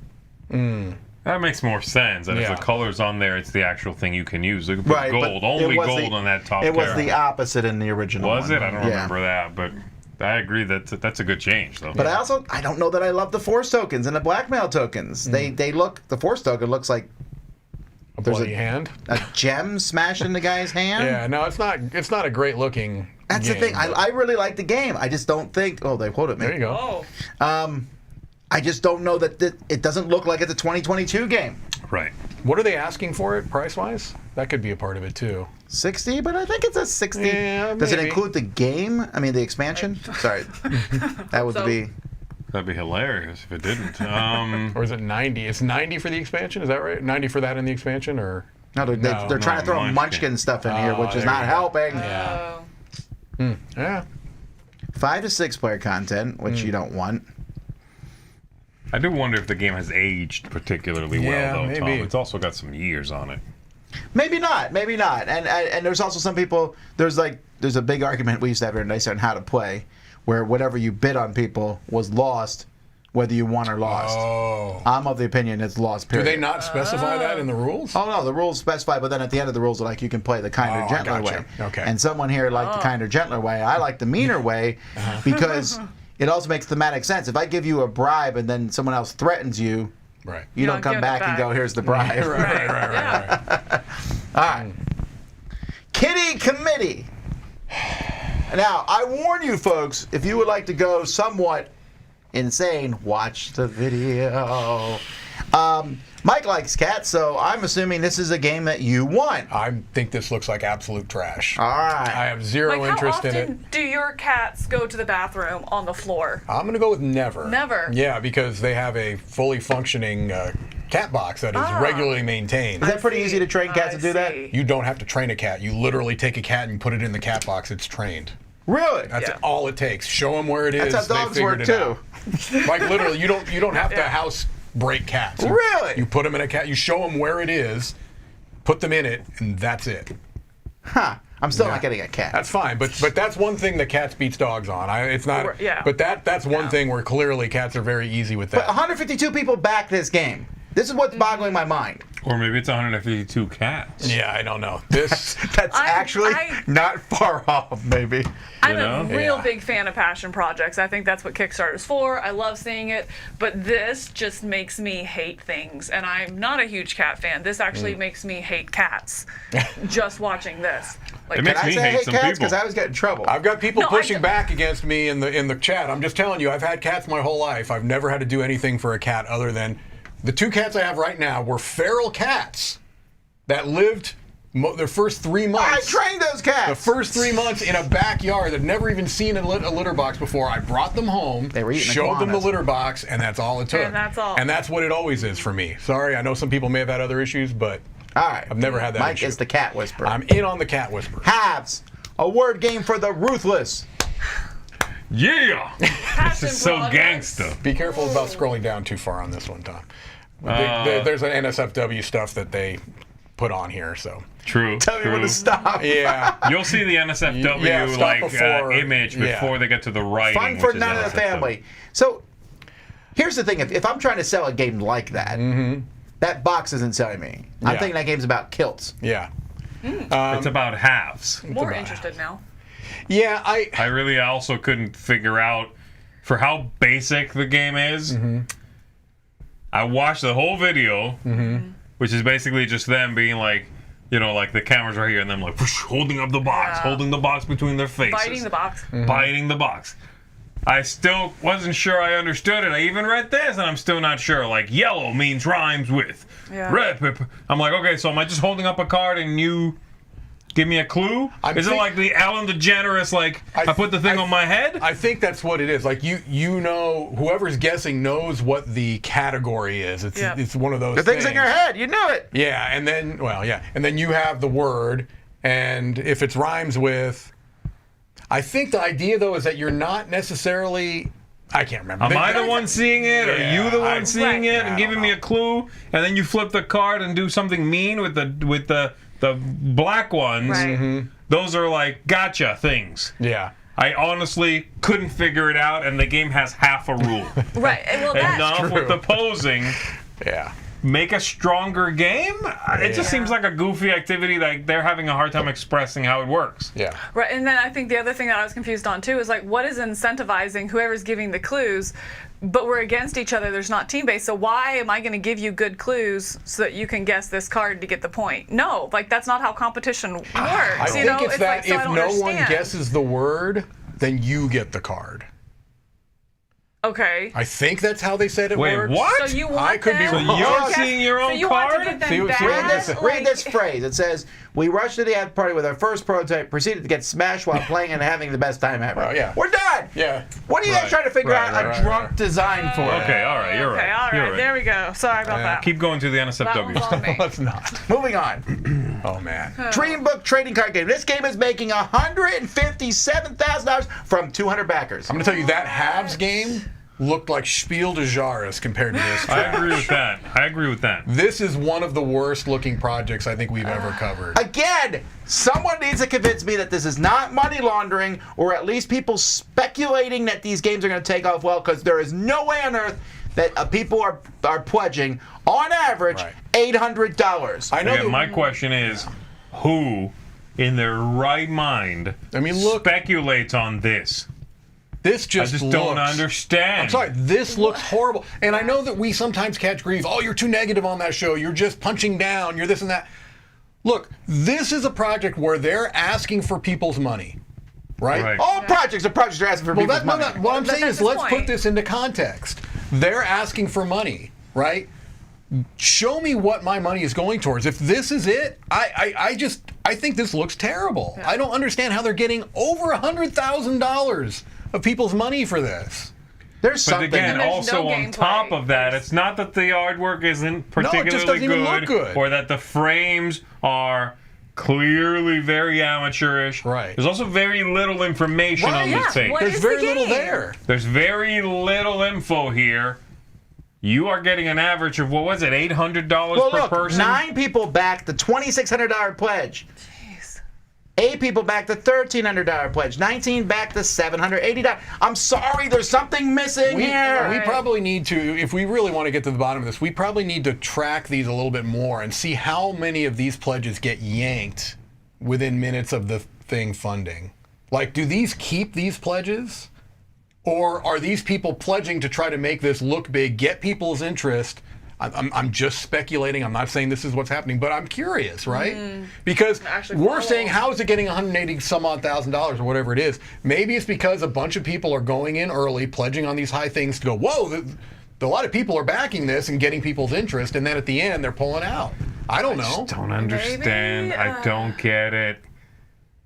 That makes more sense. And Yeah. if the color's on there, it's the actual thing you can use. They can put Right. but gold. Only it was gold the- on that top It was character. the opposite in the original Was one. it? I don't Yeah. remember that, but I agree that's a good change, though. But I don't know that I love the force tokens and the blackmail tokens. The force token looks like a there's bloody hand. a gem smashed in the guy's hand. Yeah, no, it's not a great looking. That's game, the thing. but- I really like the game. I just don't think. Oh, they quoted me. There you go. Oh, I just don't know that it doesn't look like it's a 2022 game. Right. What are they asking for it price wise? That could be a part of it too. 60, but I think it's a 60. Yeah, Does it maybe. include the game? I mean, the expansion? Sorry. That would So- be. That'd be hilarious if it didn't. Or is it 90? It's 90 for the expansion. Is that right? 90 for that in the expansion, or No, they're No, trying to throw Munchkin. Munchkin stuff in here, Oh, which is there not you go. helping. oh. yeah? 5 to 6 player content, which you don't want. I do wonder if the game has aged particularly Yeah, well, though, Tom. maybe. It's also got some years on it. Maybe not. And there's also some people. There's a big argument we used to have here in Nice on how to play, where whatever you bid on people was lost whether you won or lost. Oh. I'm of the opinion it's lost, Do period. they not specify that in the rules? Oh, no, the rules specify, but then at the end of the rules are like you can play the kinder, Oh, I gentler gotcha. way. Okay. And someone here liked the kinder, gentler way. I like the meaner way because it also makes thematic sense. If I give you a bribe and then someone else threatens you, Right. you don't don't come give it back and back. go, here's the bribe. Right. All right. Kitty Committee. Now, I warn you folks, if you would like to go somewhat insane, watch the video. Mike likes cats, so I'm assuming this is a game that you won. I think this looks like absolute trash. All right. I have zero Like, how interest in it. often do your cats go to the bathroom on the floor? I'm going to go with never. Never? Yeah, because they have a fully functioning cat box that is regularly maintained. Is that pretty easy to train cats I to do that? see. You don't have to train a cat. You literally take a cat and put it in the cat box. It's trained. Really? That's Yeah. all it takes. Show them where it is. That's how they dogs figured work, it too. out. Like literally, you don't have to Yeah. house break cats. Really? You put them in a cat. You show them where it is, put them in it, and that's it. Huh. I'm still Yeah. not getting a cat. That's fine, but that's one thing that cats beats dogs on. It's not. Yeah. But that's one Yeah. thing where clearly cats are very easy with But that. 152 people backed this game. This is what's boggling my mind. Or maybe it's 152 cats. Yeah, I don't know. This. That's actually not far off, maybe. I'm You a know? real Yeah. big fan of passion projects. I think that's what Kickstarter's for. I love seeing it. But this just makes me hate things. And I'm not a huge cat fan. This actually makes me hate cats. Just watching this. Like, It makes Can I me say hate hate some cats? people. Because I always get in trouble. I've got people No, I pushing don't- back against me in the chat. I'm just telling you, I've had cats my whole life. I've never had to do anything for a cat other than the two cats I have right now were feral cats that lived their first 3 I months. trained those cats. The first 3 months in a backyard that never even seen a litter box before. I brought them home, They were eating showed them the iguanas. litter box, and that's all it took. And that's all. And that's what it always is for me. Sorry, I know some people may have had other issues, but All right. I've never had that Mike issue. is the cat whisperer. I'm in on the cat whisper. Halves. A word game for the ruthless. Yeah! passion This is so projects. gangsta. Be careful about scrolling down too far on this one, Tom. There's an NSFW stuff that they put on here, so. True. Tell me true. when to stop. Yeah. You'll see the NSFW Yeah, stop before- image yeah. before they get to the writing. Fun for which is none of the NSFW. family. So, here's the thing. If I'm trying to sell a game like that, that box isn't selling me. I'm Yeah. thinking that game's about kilts. Yeah. It's about halves. More about- interested now. Yeah, I really also couldn't figure out for how basic the game is. I watched the whole video, which is basically just them being like, you know, like the camera's right here and them like whoosh, holding up the box, Yeah. holding the box between their faces. Biting the box. Biting the box. I still wasn't sure I understood it. I even read this and I'm still not sure. Like, yellow means rhymes with. Yeah. Red pepper. I'm like, okay, so am I just holding up a card and you give me a clue? Is it like the Ellen DeGeneres, like, I put the thing on my head? I think that's what it is. Like you know, whoever's guessing knows what the category is. It's Yep. it's one of those The thing's in your head. You knew it. Yeah, and then and then you have the word, and if it's rhymes with, I think the idea though is that you're not necessarily. I can't remember. Am I the one seeing it? Or Yeah, you the one I- seeing it I and giving don't me know. a clue? And then you flip the card and do something mean with the black ones. Right. Those are like gotcha things. Yeah. I honestly couldn't figure it out, and the game has half a rule. Right. Well, And that's off with the posing, Yeah. make a stronger game? It just seems like a goofy activity that they're having a hard time expressing how it works. Yeah. right. And then I think the other thing that I was confused on too is like, what is incentivizing whoever's giving the clues? But we're against each other. There's not team based. So why am I going to give you good clues so that you can guess this card to get the point? No, like that's not how competition works. I you think know, it's that like, so I if don't no one understand. guesses the word, then you get the card. Okay. I think that's how they said it Wait, works. what? So you want I could be them wrong. to You're guess- seeing your so own you want to card? get them See- see back? what Read this, Like- read this phrase. It says, "We rushed to the ad party with our first prototype, proceeded to get smashed while playing and having the best time ever." Oh, yeah. We're done. Yeah. What are you guys Right, trying to figure right, out right, a drunk design for? Okay, all right, you're Okay, right. all right. You're right. There we go. Sorry about that. Keep going to the That NSFW one's stuff. on me. Let's not. Moving on. Oh man. Dream Book trading card game. This game is making $157,000 from 200 backers. I'm gonna tell you that halves game looked like Spiel des Jahres compared to this. I agree with that. This is one of the worst looking projects I think we've ever covered. Again, someone needs to convince me that this is not money laundering, or at least people speculating that these games are going to take off well, because there is no way on earth that people are pledging, on average, $800. I know. Again, my question is, who in their right mind speculates on this? This I just don't understand. I'm sorry, this looks horrible. And I know that we sometimes catch grief. Oh, you're too negative on that show. You're just punching down. You're this and that. Look, this is a project where they're asking for people's money, right? All projects are asking for people's money. What I'm saying is, let's put this into context. They're asking for money, right? Show me what my money is going towards. If this is it, I think this looks terrible. I don't understand how they're getting over $100,000 of people's money for this. There's But something. again, there's also no on gameplay. top of that, it's not that the artwork isn't particularly doesn't even look good. or that the frames are clearly very amateurish. Right. There's also very little information on Yeah, this thing. what There's is the very little game? there. There's very little info here. You are getting an average of, what was it, $800 well, per look, person? 9 people backed the $2,600 pledge. Jeez. 8 people backed the $1,300 pledge. 19 backed the $780. I'm sorry, there's something missing here. We probably need to, if we really want to get to the bottom of this, we probably need to track these a little bit more and see how many of these pledges get yanked within minutes of the thing funding. Like, do these keep these pledges? Or are these people pledging to try to make this look big, get people's interest? I'm just speculating. I'm not saying this is what's happening, but I'm curious, right? Because we're saying, how is it getting $180,000 or whatever it is? Maybe it's because a bunch of people are going in early, pledging on these high things to go, whoa, a lot of people are backing this and getting people's interest, and then at the end, they're pulling out. I don't know. Don't understand. Maybe, I don't get it.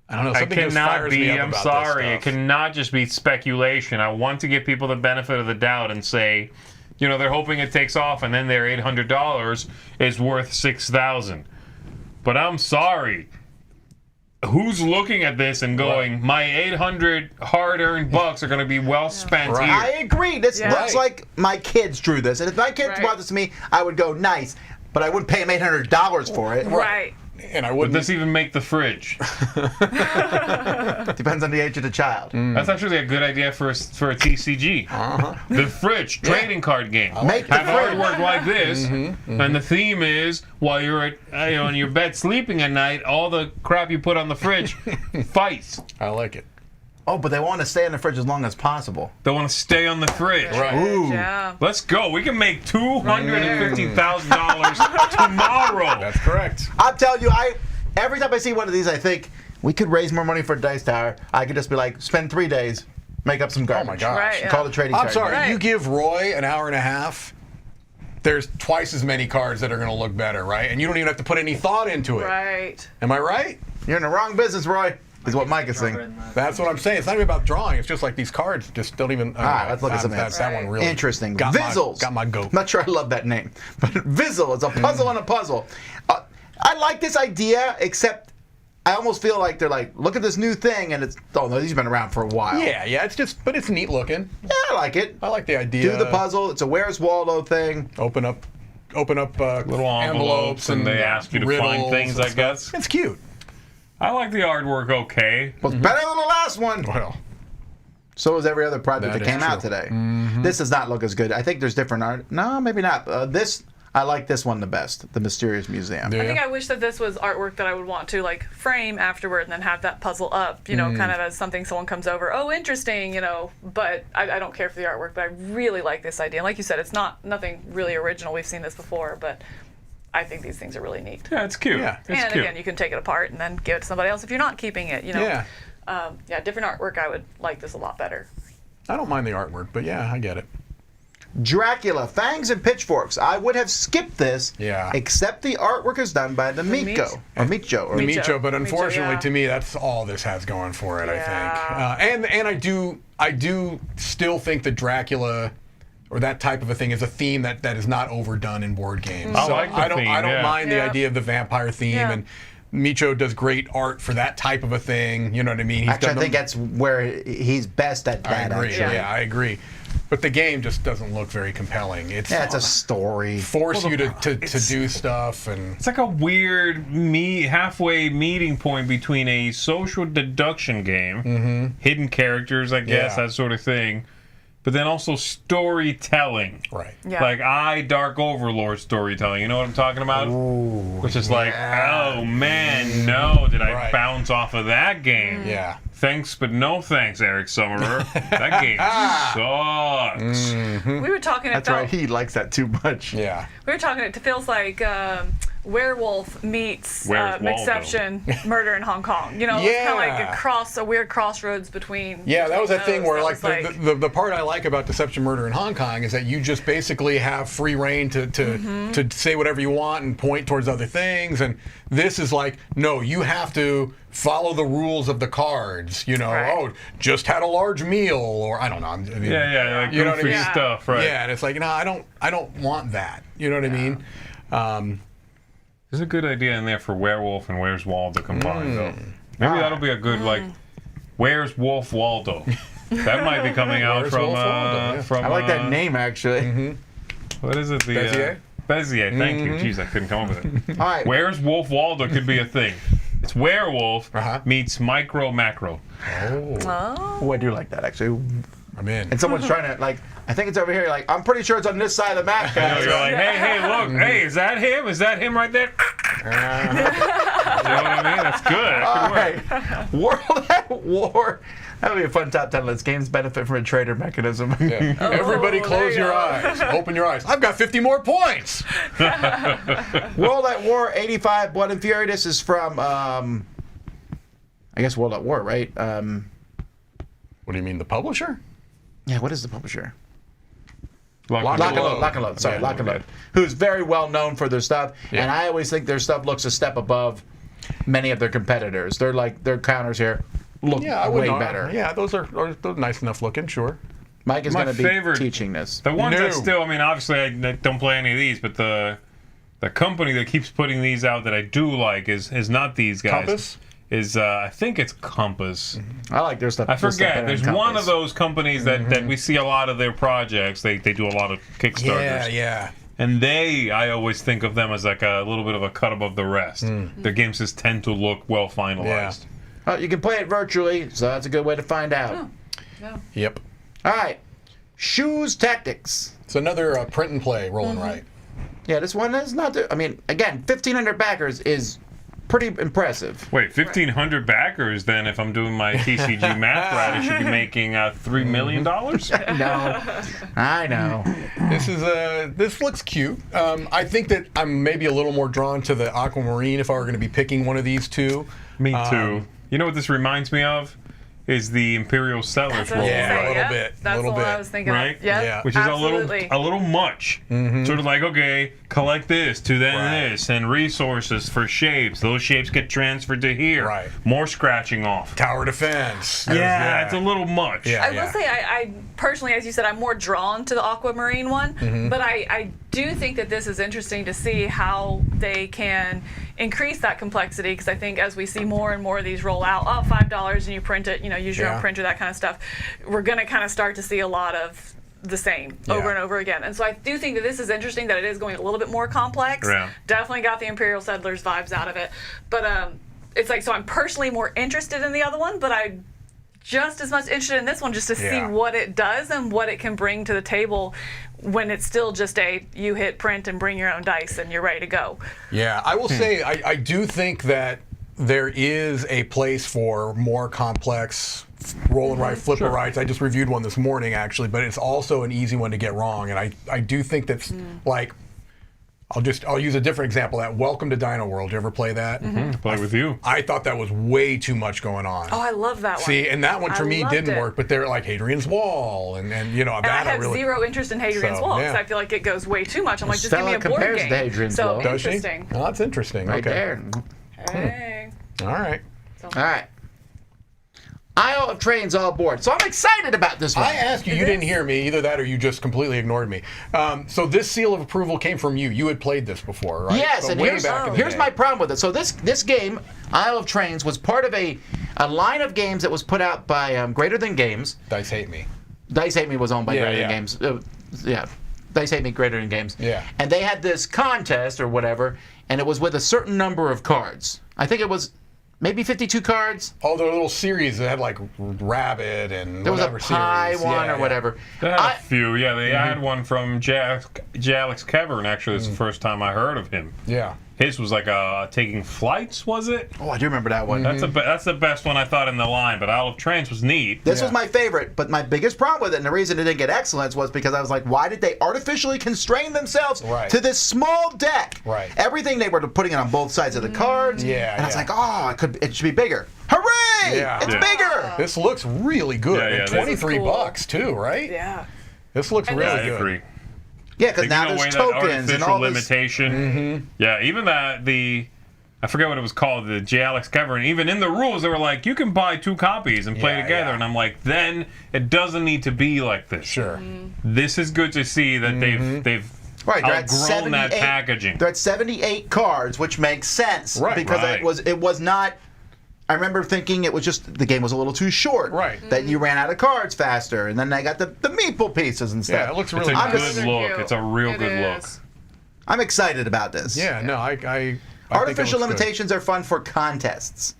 I don't know. I Something just cannot fires me be, up I'm about sorry, this it stuff. cannot just be speculation. I want to give people the benefit of the doubt and say, you know, they're hoping it takes off and then their $800 is worth $6,000. But I'm sorry. Who's looking at this and going, my 800 hard-earned bucks are going to be well spent here? I agree. This looks like my kids drew this. And if my kids brought this to me, I would go, nice. But I wouldn't pay them $800 for it. Right. And I Would wouldn't. this even make the fridge? Depends on the age of the child. That's actually a good idea for a TCG. The fridge, trading card game. Make the Have fridge. artwork like this, and the theme is while you're in your bed sleeping at night, all the crap you put on the fridge fights. I like it. Oh, but they want to stay in the fridge as long as possible. They want to stay on the fridge. Right. Ooh. Yeah. Let's go. We can make $250,000 tomorrow. That's correct. I'm telling you, every time I see one of these, I think we could raise more money for Dice Tower. I could just be like, spend 3 days, make up some garbage. Oh my gosh. Right, yeah. Call the trading I'm card sorry. game. Right. You give Roy an hour and a half, there's twice as many cards that are going to look better, right? And you don't even have to put any thought into it. Right. Am I right? You're in the wrong business, Roy, is what Mike is saying. That's what I'm saying. It's not even about drawing. It's just like these cards just don't even. Let's look at some that, names. that one really Interesting. got Vizzles. got my goat. I'm not sure I love that name. But Vizzle is a puzzle on a puzzle. I like this idea, except I almost feel like they're like, look at this new thing, and it's, oh no, these have been around for a while. Yeah, it's just, but it's neat looking. Yeah, I like it. I like the idea. Do the puzzle. It's a Where's Waldo thing. Open up Little envelopes, and they ask you to find riddles things, and I stuff. guess. It's cute. I like the artwork okay. Was better than the last one. Well, So was every other project That that is came out true. today. This does not look as good. I think there's different art. No, maybe not. I like this one the best. The Mysterious Museum. do I think ya? I wish that this was artwork that I would want to like frame afterward and then have that puzzle up, you know, kind of as something someone comes over, oh, interesting, you know, but I don't care for the artwork, but I really like this idea. And like you said, it's nothing really original. We've seen this before, but I think these things are really neat. Yeah, it's cute. Yeah. It's And cute. again, you can take it apart and then give it to somebody else if you're not keeping it, you know. Yeah. Different artwork, I would like this a lot better. I don't mind the artwork, but yeah, I get it. Dracula, Fangs and Pitchforks. I would have skipped this, Yeah. except the artwork is done by the Micho. Or Micho. Or Micho. Micho, but unfortunately yeah. to me, that's all this has going for it. Yeah. I think, and I do still think that Dracula, or that type of a thing, is a theme that is not overdone in board games. I So like the I don't theme, I don't mind the Yeah. idea of the vampire theme, Yeah. and Micho does great art for that type of a thing. You know what I mean? He's Actually, I done think that's where he's best at I that. agree. Actually. Yeah, I agree. But the game just doesn't look very compelling. It's a story. Force you to do stuff, and It's like a weird halfway meeting point between a social deduction game, hidden characters, I guess, that sort of thing, but then also storytelling. right. Yeah. Like Dark Overlord storytelling. You know what I'm talking about? Ooh, Which is like, oh man, no, did I Right. bounce off of that game? Yeah. Thanks, but no thanks, Eric Summerer. That game sucks. We were talking. that's right. He likes that too much. Yeah. We were talking. It feels like Werewolf meets Where's Waldo? Exception Murder in Hong Kong. You know, it's kind of Yeah. like a weird crossroads between. Yeah, that was that thing those. where That like was the part I like about Deception Murder in Hong Kong is that you just basically have free reign to say whatever you want and point towards other things, and this is like, no, you have to follow the rules of the cards. You know, Right. oh, just had a large meal, or I don't know. I mean, Yeah, like You know what I goofy mean? stuff, right? Yeah, and it's like, no, I don't want that. You know what I mean? There's a good idea in there for Werewolf and Where's Waldo combined, though. Maybe that'll be a good, like, Where's Wolf Waldo? That might be coming out Where's from, Wolf Waldo, yeah. from... I like that name actually. What is it? The, Bezier? Bezier, thank you. Jeez, I couldn't come up with it. All right. Where's Wolf Waldo could be a thing. It's Werewolf meets Micro Macro. Oh, I do like that actually. I'm in. And someone's trying to like. I think it's over here. Like, I'm pretty sure it's on this side of the map, You know, guys. you're like, hey, look, hey, is that him? Is that him right there? You know what I mean? That's good. All That could work. right. World at War. That would be a fun top 10 list. Games benefit from a trader mechanism. Yeah. Everybody there close you your go. eyes. Open your eyes. I've got 50 more points. World at War 85 Blood and Fury. This is from, I guess World at War, right? What do you mean, the publisher? Yeah, what is the publisher? Lock Lock and Load. Sorry, Yeah, Lock and okay. Load. Who's very well known for their stuff. Yeah. And I always think their stuff looks a step above many of their competitors. They're like, their counters here look way better. Yeah, those are nice enough looking, sure. Mike is My going to be favorite- teaching this. The ones No. that still, I mean, obviously I don't play any of these, but the company that keeps putting these out that I do like is not these guys. Compass? Is I think it's Compass. I like their stuff. I their stuff forget. better There's than one Compass. of those companies that we see a lot of their projects. They do a lot of Kickstarters. Yeah. And I always think of them as like a little bit of a cut above the rest. Their games just tend to look well finalized. You can play it virtually, so that's a good way to find out. Yep. All right. Shoes Tactics. It's another print and play, roll and write. Yeah, this one is not. I mean, again, 1,500 backers is pretty impressive. Wait, 1,500 backers? Then, if I'm doing my TCG math right, I should be making $3 million. No, I know. This looks cute. I think that I'm maybe a little more drawn to the Aquamarine if I were going to be picking one of these two. Me too. You know what this reminds me of? Is the Imperial Settlers roll, Yeah, a little Yep, bit, That's little what I bit. was thinking. right? Of. Yep, Yeah. Which is absolutely. a little much. Sort of like, okay, collect this to then Right. this, and resources for shapes. Those shapes get transferred to here. Right. More scratching off. Tower defense. Yeah, it's a little much. Yeah. I will say, I personally, as you said, I'm more drawn to the Aquamarine one, but I do think that this is interesting to see how they can increase that complexity, because I think as we see more and more of these roll out, $5 and you print it, use your own printer, that kind of stuff, we're going to kind of start to see a lot of the same over and over again. And so I do think that this is interesting, that it is going a little bit more complex. Yeah. Definitely got the Imperial Settlers vibes out of it. But it's like, so I'm personally more interested in the other one, but I'm just as much interested in this one just to see what it does and what it can bring to the table when it's still just you hit print and bring your own dice and you're ready to go. Yeah, I will say I do think that there is a place for more complex roll and write, flip and writes. I just reviewed one this morning actually, but it's also an easy one to get wrong. And I do think that's like, I'll use a different example. That Welcome to Dino World. You ever play that? Play with you. I thought that was way too much going on. Oh, I love that one. See, and that one for I me loved didn't it. work, but they're like Hadrian's Wall, and that And I have really. zero interest in Hadrian's So, Wall because yeah. I feel like it goes way too much. I'm like, just give me Stella a board compares game. to Hadrian's so Wall. Does she? interesting. Oh, that's interesting. Right okay. there. Hey. All right. All right. Isle of Trains all aboard. So I'm excited about this one. I asked you, you didn't hear me. Either that or you just completely ignored me. So this seal of approval came from you. You had played this before, right? Yes, But and way here's back in the day. my problem with it. So this game, Isle of Trains, was part of a line of games that was put out by Greater Than Games. Dice hate me. Dice Hate Me was owned by Yeah, Greater yeah. Than Games. Yeah. Dice Hate Me, Greater Than Games. Yeah. And they had this contest or whatever, and it was with a certain number of cards. I think it was maybe 52 cards. Oh, the little series that had like Rabbit and There was a whatever pie series. one Yeah, or yeah. whatever. They had a few, yeah. They had one from Alex Kevern, actually. It's the first time I heard of him. Yeah. His was like Taking Flights, was it? Oh, I do remember that one. That's the best one I thought in the line, but Isle of Trance was neat. This was my favorite, but my biggest problem with it, and the reason it didn't get excellence, was because I was like, why did they artificially constrain themselves Right. to this small deck? Right. Everything they were putting it on both sides of the cards. Yeah, And I was yeah. like, oh, it should be bigger. Hooray! Yeah. It's Yeah. bigger! This looks really good. Yeah, yeah, and this is 23 cool. bucks too, right? Yeah. This looks And really Yeah, I good. agree. Yeah, because now Taking there's away that tokens and artificial all this. limitation. Yeah, even I forget what it was called, the J. Alex Kevern. Even in the rules, they were like, you can buy 2 copies and play Yeah, together. yeah. And I'm like, then it doesn't need to be like this. Sure. This is good to see that they've Right, they're at outgrown that 78 packaging. They're at 78 cards, which makes sense. Right, because right. it was not. I remember thinking it was just the game was a little too short. Right. That you ran out of cards faster, and then they got the meeple pieces and stuff. Yeah, it looks It's really a I'm good just- Those are look. cute. It's a real It good look. is. I'm excited about this. Yeah, no, I think it Artificial looks good. limitations are fun for contests.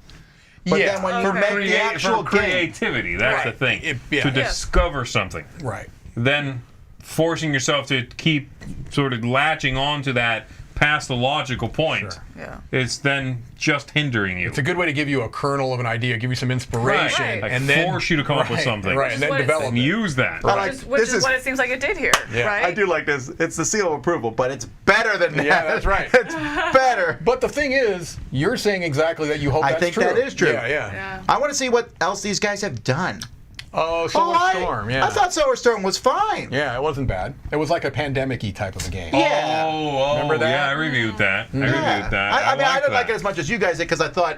But Yeah. then when you Okay. make the actual for game, creativity, that's Right. the thing. Yeah. To Yes. discover something. Right. Then forcing yourself to keep sort of latching on to that past the logical point. Sure. Yeah. It's then just hindering you. It's a good way to give you a kernel of an idea, give you some inspiration, Right. Like, and then force you to come up with something. Right, and then Which is what develop And it. use that. I like- Which this is is- what it seems like it did here, Yeah. right? I do like this. It's the seal of approval, but it's better than that. Yeah, that's right. It's better. But the thing is, you're saying exactly that you hope I that's think true. that is true. Yeah, yeah. Yeah. I want to see what else these guys have done. Oh, Solar Storm, yeah. I thought Solar Storm was fine. Yeah, it wasn't bad. It was like a pandemic-y type of a game. Yeah. Oh, Remember that? Yeah, I reviewed that. I Yeah. reviewed that. I mean, I liked didn't like that. it as much as you guys did because I thought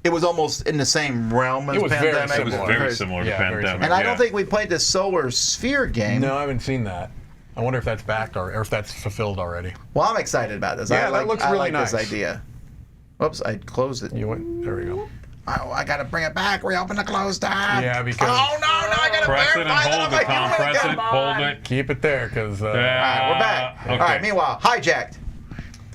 it was almost in the same realm as It was very Pandemic. It was similar. very similar to Yeah, very Pandemic. similar. And I don't yeah. think we played the Solar Sphere game. No, I haven't seen that. I wonder if that's backed or if that's fulfilled already. Well, I'm excited about this. Yeah, I that like, looks I really like this nice. idea. Whoops, I closed it. You went. There we go. Oh, I gotta bring it back. Reopen the closed tab. Yeah, because- Oh no, I gotta Press it and verify that hold I'm it, a Tom. human Press it, again. hold it. Keep it there, because All right, we're back. Okay. All right, meanwhile, Hijacked.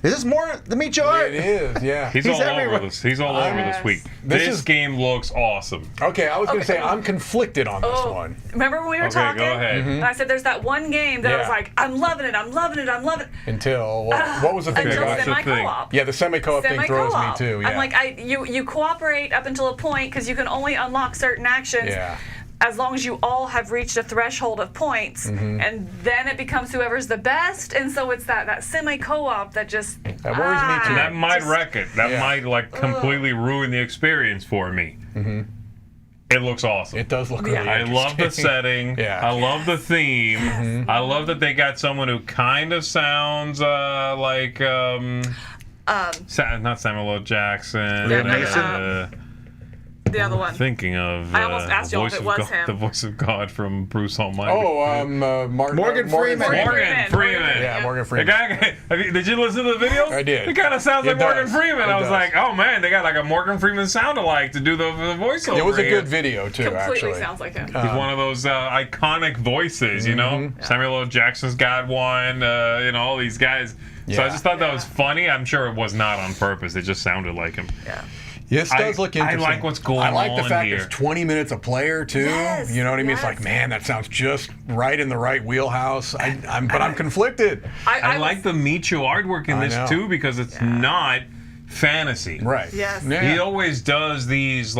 Is this more the Meet Your Art? it is. Yeah. He's all everywhere. over this. He's all over this week. This This is- game looks awesome. Okay, I was going to Okay. say I'm conflicted on this Oh, one. remember when we were Okay, talking? go ahead. And I said there's that one game that I was Yeah. like, I'm loving it, I'm loving it, I'm loving it. What was the thing that Until got that's you? the thing. semi-co-op. Yeah, the semi-co-op thing throws me too. Yeah. I'm like, you cooperate up until a point because you can only unlock certain actions. Yeah. As long as you all have reached a threshold of points, Mm-hmm. and then it becomes whoever's the best, and so it's that semi-co-op that just That worries me too. That might just- wreck it. That Yeah. might like completely ruin the experience for me. It looks awesome. It does look really Yeah. I love the interesting. setting. Yeah. I love the theme. I love that they got someone who kind of sounds like not Samuel L. Jackson. Yeah, the other one. Thinking of I almost asked the y'all if voice it of was God, him. the voice of God from Bruce Almighty. Morgan Freeman. Morgan Freeman. Yeah, Morgan The Freeman. guy, did you listen to the video? I did. It kind of sounds like It Morgan does. Freeman. It I was does. like, oh man, they got like a Morgan Freeman sound-alike to do the voiceover. It was a here. good video too, Completely actually. sounds like him. He's one of those iconic voices, you know. Samuel L. Jackson's got one. All these guys. So I Yeah. just thought that was funny. I'm sure it was not on purpose. It just sounded like him. Yeah. This does look I interesting. like what's going I like the on fact here. it's 20 minutes a player too. Yes, You know what I mean? It's yes. like, man, that sounds just right in the right wheelhouse. I'm conflicted. I like the Micho artwork in I this know. too because it's not fantasy. Right. Yes. Yeah. He always does these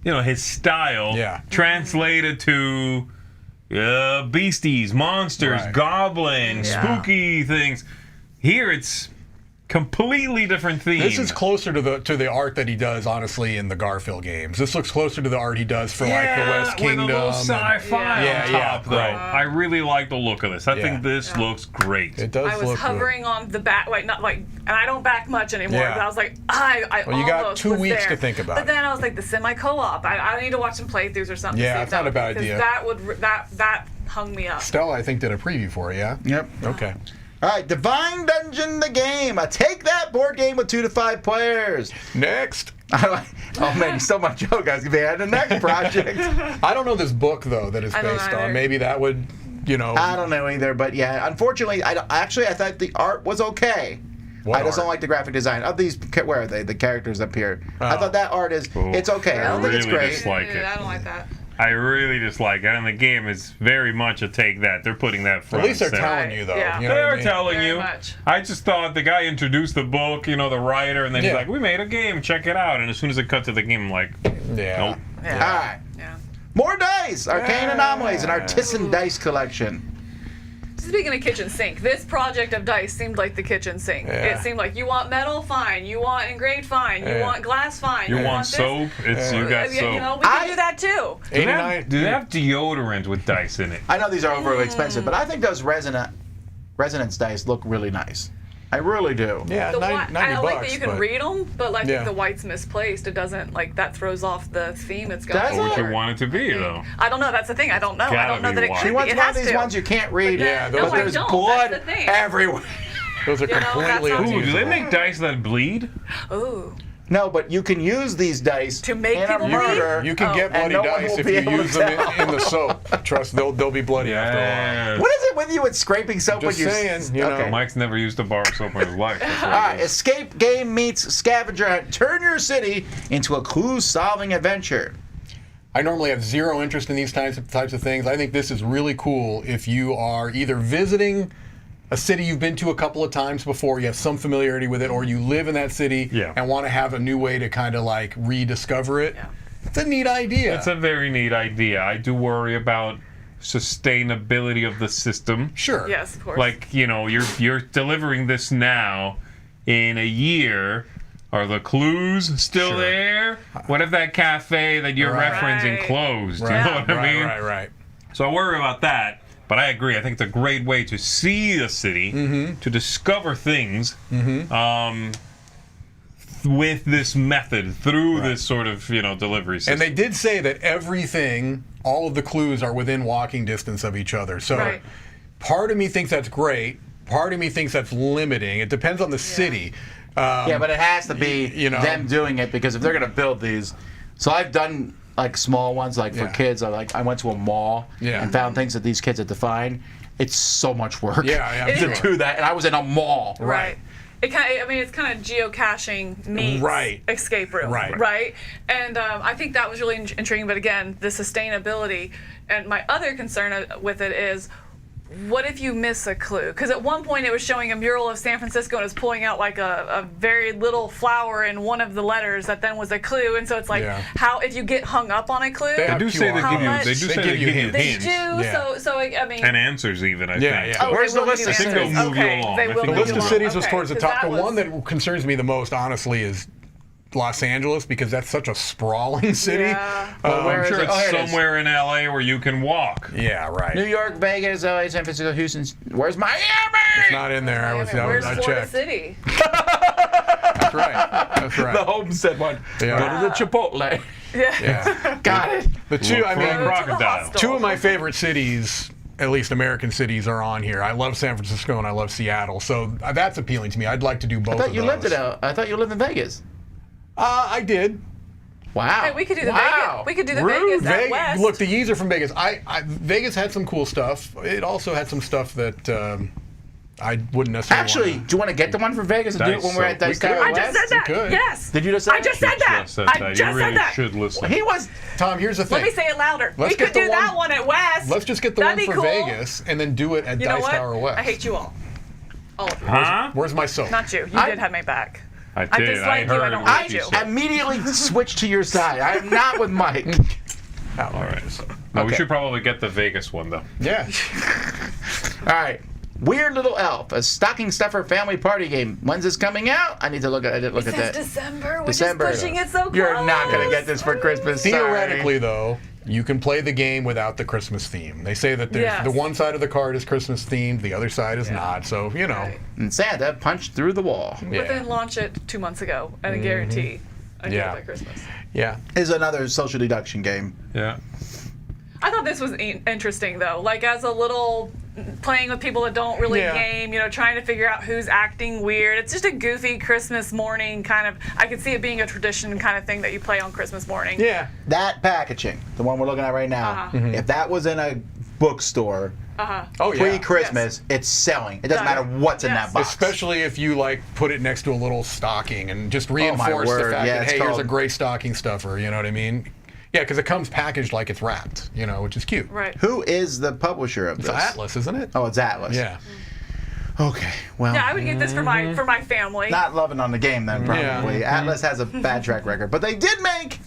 his style Yeah. translated to beasties, monsters, Right. goblins, Yeah. spooky things. Here it's completely different theme. This is closer to the art that he does, honestly, in the Garfield games. This looks closer to the art he does for like the West Kingdom. with a little and- sci-fi Yeah, on yeah, top, though. right. I really like the look of this. I Yeah. think this looks great. It does I was look hovering on the back, and I don't back much anymore. Yeah. But I was like, I Well, you got almost 2 was weeks there. to think about But it. then I was like, the semi-co-op. I need to watch some playthroughs or something. Yeah, to see it's if not that a bad would- 'cause idea. That would that hung me up. Stella, I think, did a preview for it, yeah? Yep. Okay. All right, Divine Dungeon the game. A take that board game with 2 to 5 players. Next. Oh man, you stole my joke. I was gonna be at the next project. I don't know this book though that it's I don't based either. on. Maybe that would, I don't know either, but yeah, unfortunately, I thought the art was okay. What I just don't art? like the graphic design of these. Where are they? The characters up here. I thought that art is. It's okay. I don't think it's Really great. dislike it. I don't like that. I really dislike it, and the game is very much a take that. They're putting that front. At least they're and center. telling you though. Yeah. You know They what I are mean? telling Very you. much. I just thought the guy introduced the book, the writer, and then he's Yeah. like, "We made a game, check it out." And as soon as it cut to the game, I'm like, Yeah. "Nope." All right. Yeah. More dice. Arcane Anomalies, an artisan dice collection. Speaking of kitchen sink, this project of dice seemed like the kitchen sink. Yeah. It seemed like you want metal, fine. You want engraved, fine. You Yeah. want glass, fine. You want this. soap? It's you got You soap. know, we can do that too. Do they 89. have- do they have deodorant with dice in it? I know these are overly expensive, but I think those resonance dice look really nice. I really do. Yeah, The 90 I bucks. like that you can but- read them, but like Yeah. if the white's misplaced, it doesn't that throws off the theme it's got. Does What would it? you want it to be, though? I don't know. That's the thing. I don't know. I Gotta don't know be that it white. could She be. wants It one has of these to. ones you can't read. Yeah, No, those I are don't. blood That's the thing. everywhere. Those are You know, completely that sounds- Ooh, do they unusable. make dice that bleed? Ooh. No, but you can use these dice To make in a people bleed? murder. You can get And bloody no one dice will if be you able to use them tell. in the soap. Trust, they'll be bloody after a while. Yeah. What is it with you with scraping soap Just when you? saying, you know. Okay. Mike's never used a bar of soap in his life. That's what All it right, is. escape game meets scavenger hunt. Turn your city into a clue-solving adventure. I normally have zero interest in these types of things. I think this is really cool if you are either visiting a city you've been to a couple of times before, you have some familiarity with it, or you live in that city Yeah. and want to have a new way to kind of like rediscover it. Yeah. It's a neat idea. It's a very neat idea. I do worry about sustainability of the system. Sure. Yes, of course. Like, you're delivering this now. In a year, are the clues still Sure. there? What if that cafe that you're Right. referencing Right. closed? Right, You know what I mean? right. So I worry about that. But I agree. I think it's a great way to see the city, to discover things with this method, through this sort of delivery system. And they did say that everything, all of the clues are within walking distance of each other. So Right. part of me thinks that's great. Part of me thinks that's limiting. It depends on the city. Yeah, but it has to be you know. them doing it, because if they're gonna build these, so I've done like small ones, like for Yeah. kids. I went to a mall Yeah. and found things that these kids had to find. It's so much work. Yeah, to sure. do that, and I was in a mall. Right. It kind of, I mean, it's kind of geocaching meets Right. escape room, Right. And I think that was really intriguing. But again, the sustainability. And my other concern with it is, what if you miss a clue? Because at one point it was showing a mural of San Francisco and it's pulling out like a very little flower in one of the letters that then was a clue. And so it's like, Yeah. how if you get hung up on a clue? They They do say they How give you. much- They do They say give they you give you hints. They hints do. Yeah. So I mean. and answers even. I Yeah, think. yeah. Oh, Where's they the will list give of you cities? answers. They'll move you Okay, along. they I will think The they'll move list you of along. cities was Okay, towards the 'cause top. The that one was- that concerns me the most, honestly, is Los Angeles, because that's such a sprawling city. Yeah. where I'm is sure it? it's Oh, here it is. somewhere in LA where you can walk. Yeah, right. New York, Vegas, LA, San Francisco, Houston. Where's Miami? It's not in there. Where's I Florida checked. City? That's right. That's right. The Homestead one. Yeah. Go to the Chipotle. Yeah. Got it. The two, I Look for mean, a crocodile. hostel. two of my favorite cities, at least American cities, are on here. I love San Francisco and I love Seattle, so that's appealing to me. I'd like to do both I thought of you those. lived I thought you lived in Vegas. I did. Wow. Hey, we could do the wow. Vegas. We could do the Rude. Vegas out west. Look, the Yees are from Vegas. Vegas had some cool stuff. It also had some stuff that I wouldn't necessarily Actually, wanna- do you want to get the one for Vegas and do it Dice when we're at Soap. Dice We could. Tower I just West? said that. could. Yes. Did you just say I just that? said that. Just said I that. just You really said that. should listen. He was. Tom, here's the thing. Let me say it louder. Let's We get could the do that one- one at West. Let's just get the That'd one be for cool. Vegas and then do it at You know Dice what? Tower West. I hate you all. All of you. Huh? Where's my soap? Not you. You I- did have my back. I I did. dislike you. I heard don't what like you you. said. Immediately switched to your side. I'm not with Mike. All right. No, we Okay. should probably get the Vegas one though. Yeah. All right. Weird Little Elf, a stocking stuffer family party game. When's this coming out? I need to look at. I didn't look It at says that. December. We're December. just pushing it so close. You're not gonna get this for Christmas. Sorry. Theoretically, though, you can play the game without the Christmas theme. They say that there's Yes. the one side of the card is Christmas themed, the other side is not. So, you know. Right. And Santa punched through the wall. Yeah. But then launch it 2 months ago, and I guarantee I do Yeah. it by Christmas. Yeah. Is another social deduction game. Yeah. I thought this was interesting though. Like as a little playing with people that don't really Yeah. game, you know, trying to figure out who's acting weird. It's just a goofy Christmas morning kind of, I could see it being a tradition kind of thing that you play on Christmas morning. Yeah. That packaging, the one we're looking at right now, Uh-huh. if that was in a bookstore Oh, yeah. pre-Christmas, it's selling. It doesn't Done. matter what's in Yes. that box. Especially if you like put it next to a little stocking and just reinforce the word. fact Yeah, that it's hey, here's a called- gray stocking stuffer. You know what I mean? Yeah, because it comes packaged like it's wrapped. You know, which is cute. Right. Who is the publisher of It's this? Atlas, isn't it? Oh, it's Atlas. Yeah. Okay. Well, Yeah, I would get this for my family. not loving on the game then probably. Yeah. Atlas has a bad track record, but they did make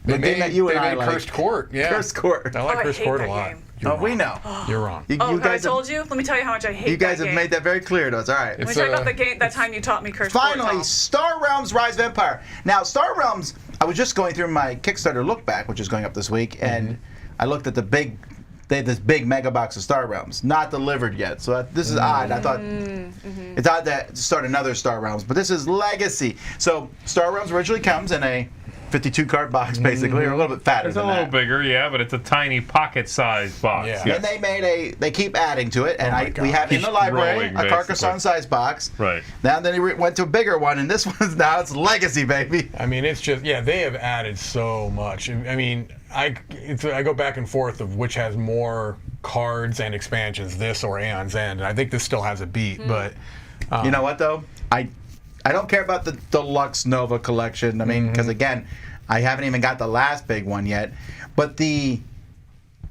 They the game that you and they I made like. Cursed Court. Yeah. Cursed Court. I like Oh, I Cursed hate Court a that lot. game. You're Oh, we wrong. know. You're wrong. You Oh, have I guys told you? Let me tell you how much I hate You guys that have game. made that very clear to us. All right. Let me It's, tell you about the game that time you taught me Cursed Finally, Court. Star Realms Rise of Empire. Now, Star Realms, I was just going through my Kickstarter look back, which is going up this week, and I looked at they had this big mega box of Star Realms, not delivered yet. So this is odd. I thought it's odd to start another Star Realms, but this is Legacy. So Star Realms originally comes in a 52 card box, basically, or a little bit fatter It's a than little that. bigger, yeah, but it's a tiny pocket-sized box. Yeah. Then they made they keep adding to it, and my we God. have in the Keeps library growing, a Carcassonne-sized box. Right. Now then he went to a bigger one, and this one's now it's Legacy, baby. I mean, it's just they have added so much. I mean, I go back and forth of which has more cards and expansions, this or Aeon's End, and I think this still has a beat. But You know what though? I don't care about the Deluxe Nova collection. I mean, because again, I haven't even got the last big one yet. But the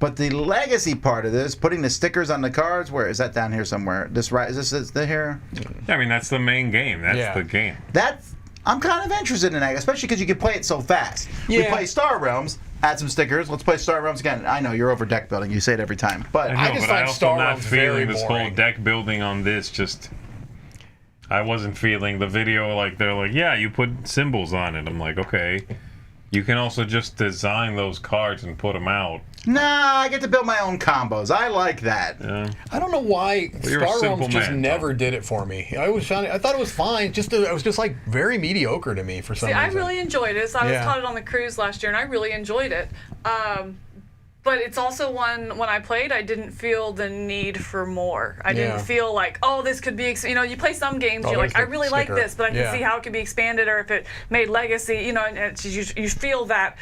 legacy part of this, putting the stickers on the cards, where is that down here somewhere? This right? Is this here? I mean, that's the main game. That's Yeah. the game. I'm kind of interested in that, especially because you can play it so fast. We Yeah. play Star Realms, add some stickers. Let's play Star Realms again. I know you're over deck building. You say it every time, but I know, just but I find also Star not Realms very feeling this whole boring. deck building on this. Just, I wasn't feeling the video. Like they're like, yeah, you put symbols on it. I'm like, okay. You can also just design those cards and put them out. nah, I get to build my own combos. I like that. I don't know why you're a Star simple Realms just man, never Tom. did it for me. I thought it was fine. It was just like very mediocre to me for some See, I reason. really enjoyed it. So I was Yeah. taught it on the cruise last year, and I really enjoyed it. But it's also one, when I played, I didn't feel the need for more. I didn't Yeah. feel like, oh, this could be, you play some games, Oh, you're like, I there's the really like sticker. this, but I can Yeah. see how it could be expanded, or if it made Legacy, and you feel that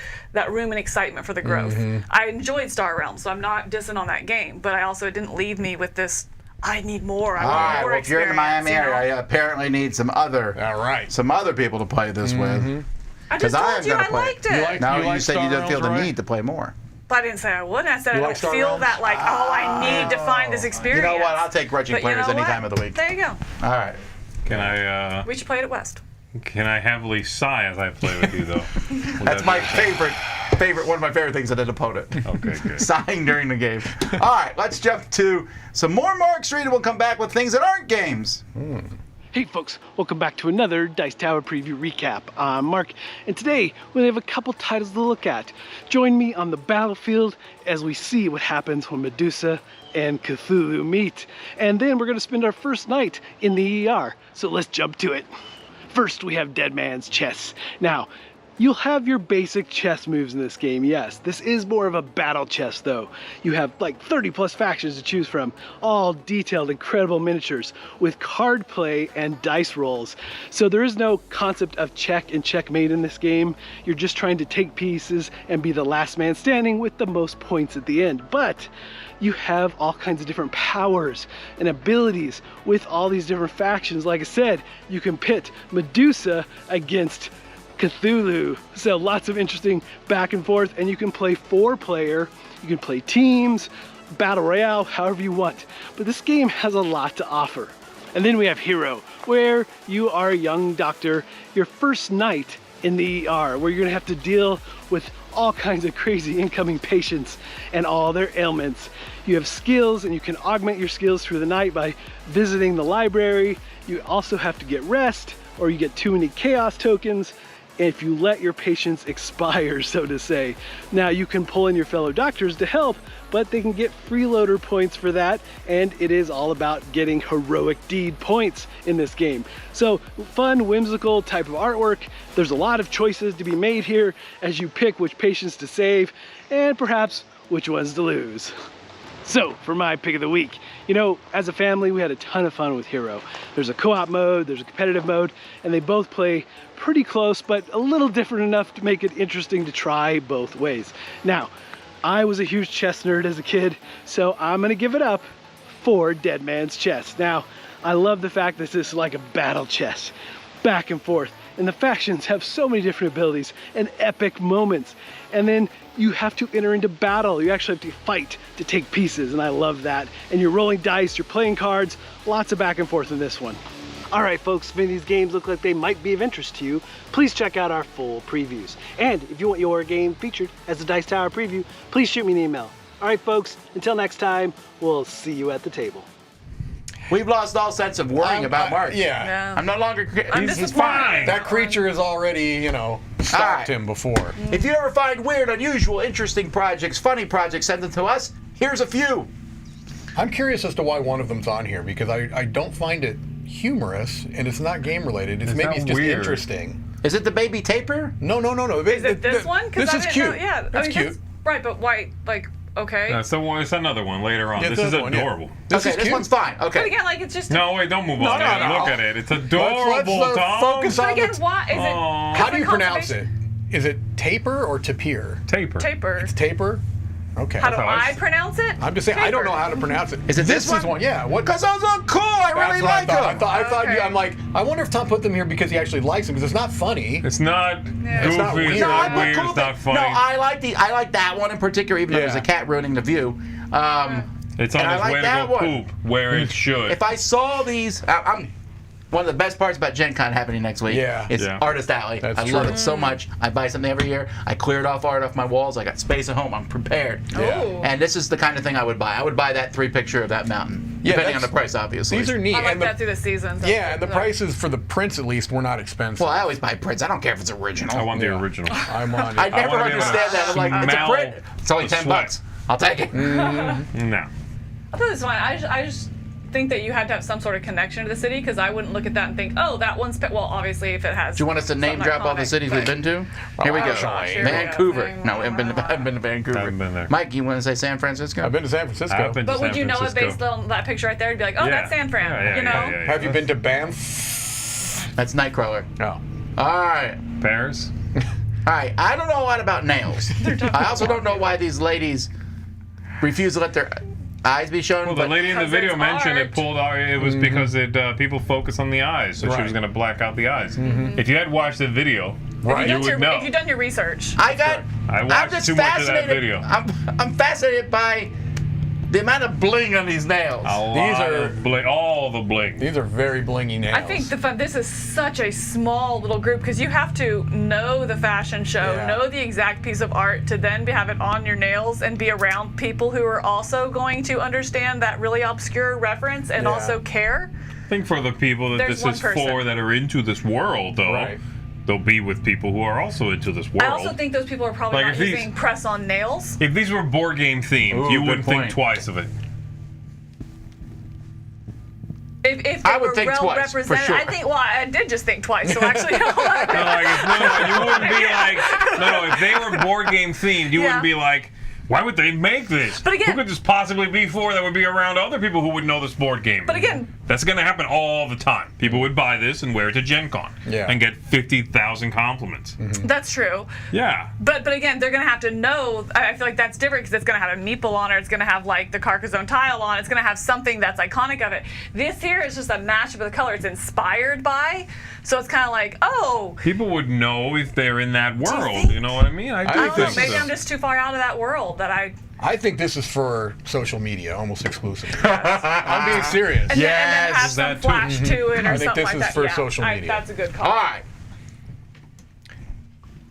room and excitement for the growth. I enjoyed Star Realms, so I'm not dissing on that game, but it didn't leave me with this, I need more, I All want right. more Well, if you're in the experience, Miami you know? area, I apparently need some other people to play this with. I just 'Cause I told am you gonna I play it. liked You it. like- No, You you like said you Star didn't feel the Realms, right? need to play more. But I didn't say I would. I said I like don't Star feel Realms? that like, I need to find this experience. You know what? I'll take grudging But you players know any what? time of the week. There you go. All right. Can I We should play it at West. heavily sigh as I play with you though? That's my favorite, one of my favorite things at an opponent. Okay, good. Sighing during the game. All right, let's jump to some more Mark Streed, and we'll come back with things that aren't games. Hey folks, welcome back to another Dice Tower Preview Recap. I'm Mark, and today we have a couple titles to look at. Join me on the battlefield as we see what happens when Medusa and Cthulhu meet. And then we're going to spend our first night in the ER, so let's jump to it. First, we have Dead Man's Chess. Now, you'll have your basic chess moves in this game, yes. This is more of a battle chess though. You have like 30 plus factions to choose from, all detailed, incredible miniatures with card play and dice rolls. So there is no concept of check and checkmate in this game. You're just trying to take pieces and be the last man standing with the most points at the end. But you have all kinds of different powers and abilities with all these different factions. Like I said, you can pit Medusa against Cthulhu. So lots of interesting back and forth, and you can play 4-player, you can play teams, battle royale, however you want. But this game has a lot to offer. And then we have Hero, where you are a young doctor, your first night in the ER, where you're gonna have to deal with all kinds of crazy incoming patients and all their ailments. You have skills, and you can augment your skills through the night by visiting the library. You also have to get rest, or you get too many chaos tokens if you let your patients expire, so to say. Now you can pull in your fellow doctors to help, but they can get freeloader points for that, and it is all about getting heroic deed points in this game. So fun, whimsical type of artwork. There's a lot of choices to be made here as you pick which patients to save and perhaps which ones to lose. So, for my pick of the week, as a family, we had a ton of fun with Hero. There's a co-op mode, there's a competitive mode, and they both play pretty close, but a little different enough to make it interesting to try both ways. Now, I was a huge chess nerd as a kid, so I'm gonna give it up for Dead Man's Chess. Now, I love the fact that this is like a battle chess, back and forth, and the factions have so many different abilities and epic moments. And then you have to enter into battle. You actually have to fight to take pieces, and I love that. And you're rolling dice, you're playing cards, lots of back and forth in this one. All right, folks, if any of these games look like they might be of interest to you, please check out our full previews. And if you want your game featured as a Dice Tower preview, please shoot me an email. All right, folks, until next time, we'll see you at the table. We've lost all sense of worrying about Mark. Yeah. I'm no longer. He's fine. That creature has already, stalked him before. If you ever find weird, unusual, interesting projects, funny projects, send them to us. Here's a few. I'm curious as to why one of them's on here, because I don't find it humorous, and it's not game related. It's just weird. interesting. Is it the baby Tapyr? No. Is it this one? This is cute. Yeah, that's cute. Right, but why? Okay. It's another one later on. Yeah, This is the other one, yeah. adorable. This one's fine. Okay. But again, it's just. No, wait, don't move on. no, no. Look at it. It's adorable, Let's Tom. focus But on again, the... why is it? How do you pronounce it? Is it Tapyr or Tapyr? Tapyr. Tapyr. It's Tapyr? Okay. How do how I I- pronounce it? I'm just saying, I don't know how to pronounce it. Is it this is one? one? Yeah. What? Because those look cool. I really like them. I thought Okay. I'm like, I wonder if Tom put them here because he actually likes them, because it's not funny. It's not Yeah. goofy. not weird. It's No, not I weird. put cool It's not things- funny. No, I like that one in particular, even though there's Yeah. a cat ruining the view. It's on and I its like way to that go one. poop where it should. If I saw these, I'm one of the best parts about Gen Con happening next week Yeah. is Yeah. Artist Alley. That's I love true. it so much. I buy something every year. I cleared off art off my walls. I got space at home. I'm prepared. Yeah. Ooh. And this is the kind of thing I would buy. I would buy that 3 picture of that mountain, Yeah, depending on the that's- price, obviously. These are neat. I like and that through the seasons. yeah, and the prices for the prints at least were not expensive. Well, I always buy prints. I don't care if it's original. I want the Yeah. original. I'm on it. I never wanna be able to understand that. I'm like, it's a smell print. It's only the 10 sweat. bucks. I'll take it. No. I thought it was fine. I just think that you had to have some sort of connection to the city, because I wouldn't look at that and think, oh, that one's well, obviously if it has. Do you want us to name drop all the iconic. cities we've been to? Here we go. gosh, here we go. Vancouver. No, I haven't been to Vancouver. Haven't been there. Mike, you want to say San Francisco? I've been to San Francisco. I've been to But would San you know it Francisco. based on that picture right there? You'd be like, oh, Yeah. that's San Fran. Yeah, you know? yeah. Have you been to Banff? That's Nightcrawler. No. All right. Paris? All right. I don't know a lot about nails. I also don't know why these ladies refuse to let their eyes be shown. Well, the but lady in the Because video it's mentioned art. it pulled out. It was because people focus on the eyes, so she Right. was going to black out the eyes. If you had watched the video, Right. you would know. If you've done your research. I got. I I'm watched just too much of fascinated. that video. I'm fascinated by the amount of bling on these nails. These are- all the bling. These are very blingy nails. I think this is such a small little group, because you have to know the fashion show, Yeah. know the exact piece of art, to then have it on your nails and be around people who are also going to understand that really obscure reference and Yeah. also care. I think for the people that There's this one is person. for that are into this world, though, Right. they'll be with people who are also into this world. I also think those people are probably Like, not if these- using press on nails. If these were board game themed, Ooh, you good wouldn't think point. twice of it. If they I would were think well twice, for represented, sure. I think. Well, I did just think twice. So actually, You wouldn't be like, no, if they were board game themed, you Yeah. wouldn't be like, why would they make this? But again- who could this possibly be for that would be around other people who would know this board game? But again- that's going to happen all the time. People would buy this and wear it to Gen Con Yeah. and get 50,000 compliments. that's true. Yeah. But again, they're gonna have to know. I feel like that's different, because it's gonna have a meeple on it. It's gonna have like the Carcassonne tile on. It's gonna have something that's iconic of it. This here is just a mashup of the color. It's inspired by. So it's kind of like, oh, People would know if they're in that you world. think? You know what I mean? I I do don't know. think Maybe so. I'm just too far out of that world that I. I think this is for social media, almost exclusively. I'm being serious. And then have some that too. flash to it or I think something this like is that. for Yeah, social media. That's a good call. All right.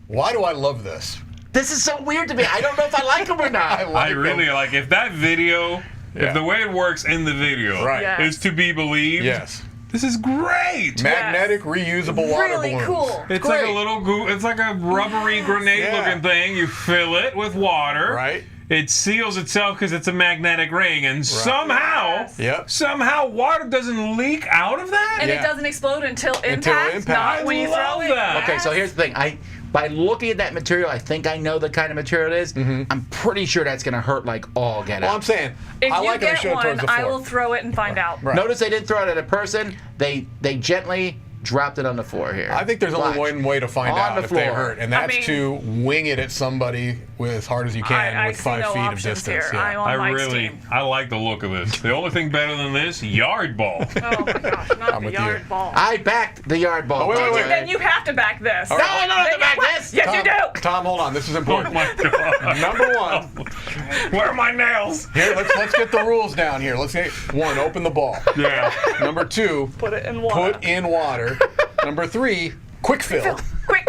Why do I love this? This is so weird to me. I don't know if I like them or not. I really like if that video, Yeah. if the way it works in the video Right. Yeah. is to be believed, Yes. this is great. Magnetic reusable water Really balloons. cool. It's Great. like a little it's like a rubbery grenade Yeah. looking thing. You fill it with water. Right. It seals itself because it's a magnetic ring, and somehow, Yep. somehow water doesn't leak out of that. And Yeah. it doesn't explode until Until impact, impact. not when you I throw love it. that. Okay, so here's the thing. by looking at that material, I think I know the kind of material it is. I'm pretty sure that's going to hurt like all get out. Well, I'm saying, If I you like how they get show it towards one, the I floor. will throw it and find out. Right. Notice they didn't throw it at a person. They gently dropped it on the floor here. I think there's only Watch. one way to find On out the if they floor. hurt, and that's to wing it at somebody with as hard as you can I with see 5 no feet of options distance. here. I'm on I Mike's really, team. I like the look of this. The only thing better than this, yard ball. Oh my gosh, not the with yard you. ball. I backed the yard ball. Oh, wait, by wait, the wait. way. Then you have to back this. No, I don't have to back this. Yes, Tom, you do. Tom, hold on. This is Oh important. my god. Number 1. Where are my nails? Here, let's get the rules down here. Let's get 1. Open the ball. Yeah. Number 2. Put it in water. Put in water. Number 3. Quick fill. Quick.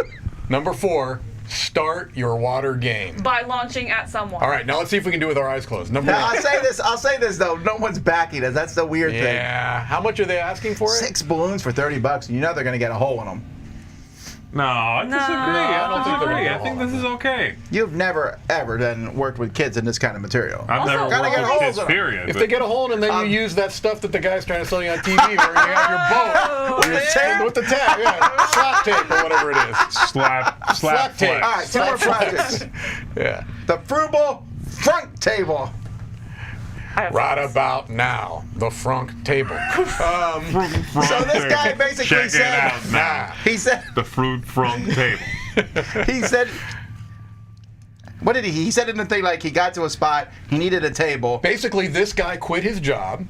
Number 4. Start your water game. By launching at someone. All right, now let's see if we can do it with our eyes closed. Number Now, 1. I'll say this though. No one's backing us. That's the weird thing. Yeah. How much are they asking for it? 6 balloons for $30. You know they're gonna get a hole in them. No, I disagree. I don't think they're disagree. gonna I think go this is okay. You've never ever then worked with kids in this kind of material. I've Also, never gotta worked get with holes kids, in 'em. period. If but- they get a hole in them, then you use that stuff that the guy's trying to sell you on TV where you have your boat. With the tape? With the tag, yeah. Slap tape or whatever it is. slap Slap tape. flex. All right, 2 more Slap projects. Yeah. The Frugal Frunk Table. Right about now, the Frunk Table. So this guy basically Check it said, out now. he said, The fruit front table. he said, what did he? He said in the thing like he got to a spot, he needed a table. Basically, this guy quit his job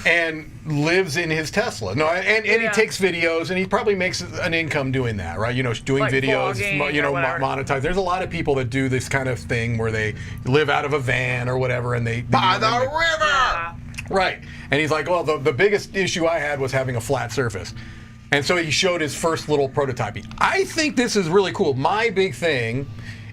and lives in his Tesla. No, and he Yeah. takes videos, and he probably makes an income doing that, right? You know, doing Like videos, vlogging you know, or whatever. monetize. There's a lot of people that do this kind of thing where they live out of a van or whatever, and they By the they- river. Yeah. Right. And he's like, well, the biggest issue I had was having a flat surface. And so he showed his first little prototyping. I think this is really cool. My big thing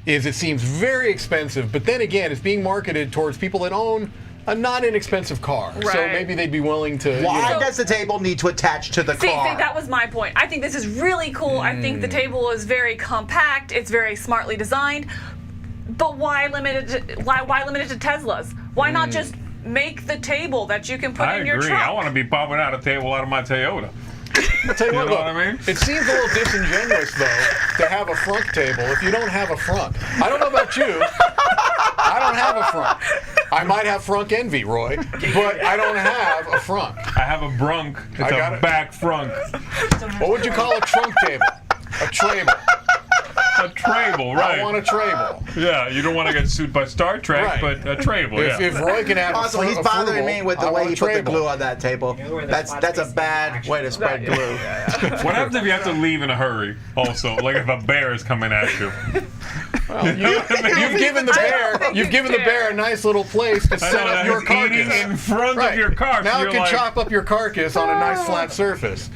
is it seems very expensive, but then again, it's being marketed towards people that own a not inexpensive car. So Right. maybe they'd be willing to. Why you know, does the table need to attach to the See, car? that was my point. I think this is really cool. I think the table is very compact. It's very smartly designed. But why limit it to, why limit it to Teslas? Why not just make the table that you can put I in your agree. trunk? I want to be popping out a table out of my Toyota. I'll tell you what, know look, what I mean? it seems a little disingenuous, though, to have a front table if you don't have a front. I don't know about you. I don't have a front. I might have frunk envy, Roy, but I don't have a front. I have a brunk. It's I got a it. back frunk. What would you call a trunk table? A trable. A trable, right? I want a trable. Yeah, you don't want to get sued by Star Trek, Right. but a trable, yeah. If Roy can have Also, a he's a bothering frugal, me with the I way want he a put the trable. glue on that table. know where the That's spot a space bad is way to spread glue. What happens if you have to leave in a hurry? Also, like if a bear is coming at you. You've given the bear a nice little place to I set know, up your he's eating carcass. in front Right. of your car. Now so it you're can like, chop up your carcass on a nice flat surface.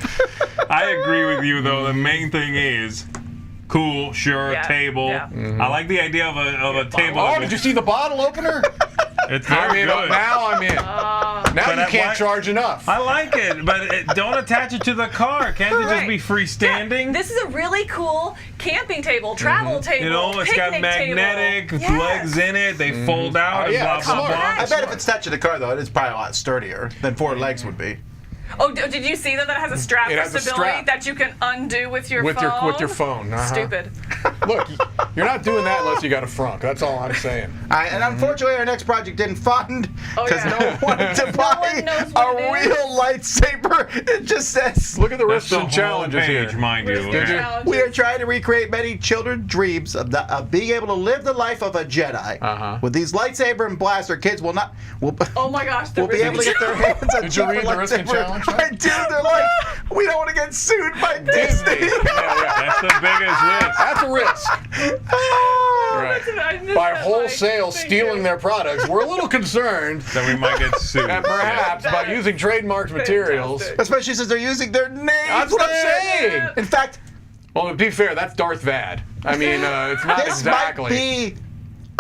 I agree with you though. The main thing is cool, sure, Yeah, table. yeah. I like the idea of a table. Oh, did you see the bottle opener? It's I'm very in. good. Now I'm in. Now But you at can't what- charge enough. I like it, but don't attach it to the car. Can't it just Right. be freestanding? This is a really cool camping table, travel table, You know, it's got picnic magnetic table. Yes. legs in it. They fold out and yeah, blah it's blah smart. blah. I bet if it's attached to the car, though, it is probably a lot sturdier than 4 legs would be. Oh, did you see that it has a strap It for has a stability strap. that you can undo with your With phone? your phone. Uh-huh. Stupid. Look, you're not doing that unless you got a frunk. That's all I'm saying. All right, and unfortunately, our next project didn't fund Oh, because yeah. no one wanted to buy one knows a what it is. real lightsaber. It just says, Look at the That's risks the and whole challenges page, here. mind you. Risks and Yeah. challenges. we are trying to recreate many children's dreams of being able to live the life of a Jedi. Uh-huh. With these lightsaber and blaster, kids will not. Will, Oh my gosh, the will be able to get their hands on Did you read cheaper the risk and lightsaber. challenge? I do. They're like, we don't want to get sued by Disney. That's the biggest risk. That's a risk. Right. I missed By that, wholesale Mike. Thank stealing you. their products, we're a little concerned That we might get sued. that perhaps by using trademarked materials. fantastic. Especially since they're using their names. That's what I'm with it. saying. In fact, Well, to be fair, that's Darth Vad. I mean, it's not this exactly. might be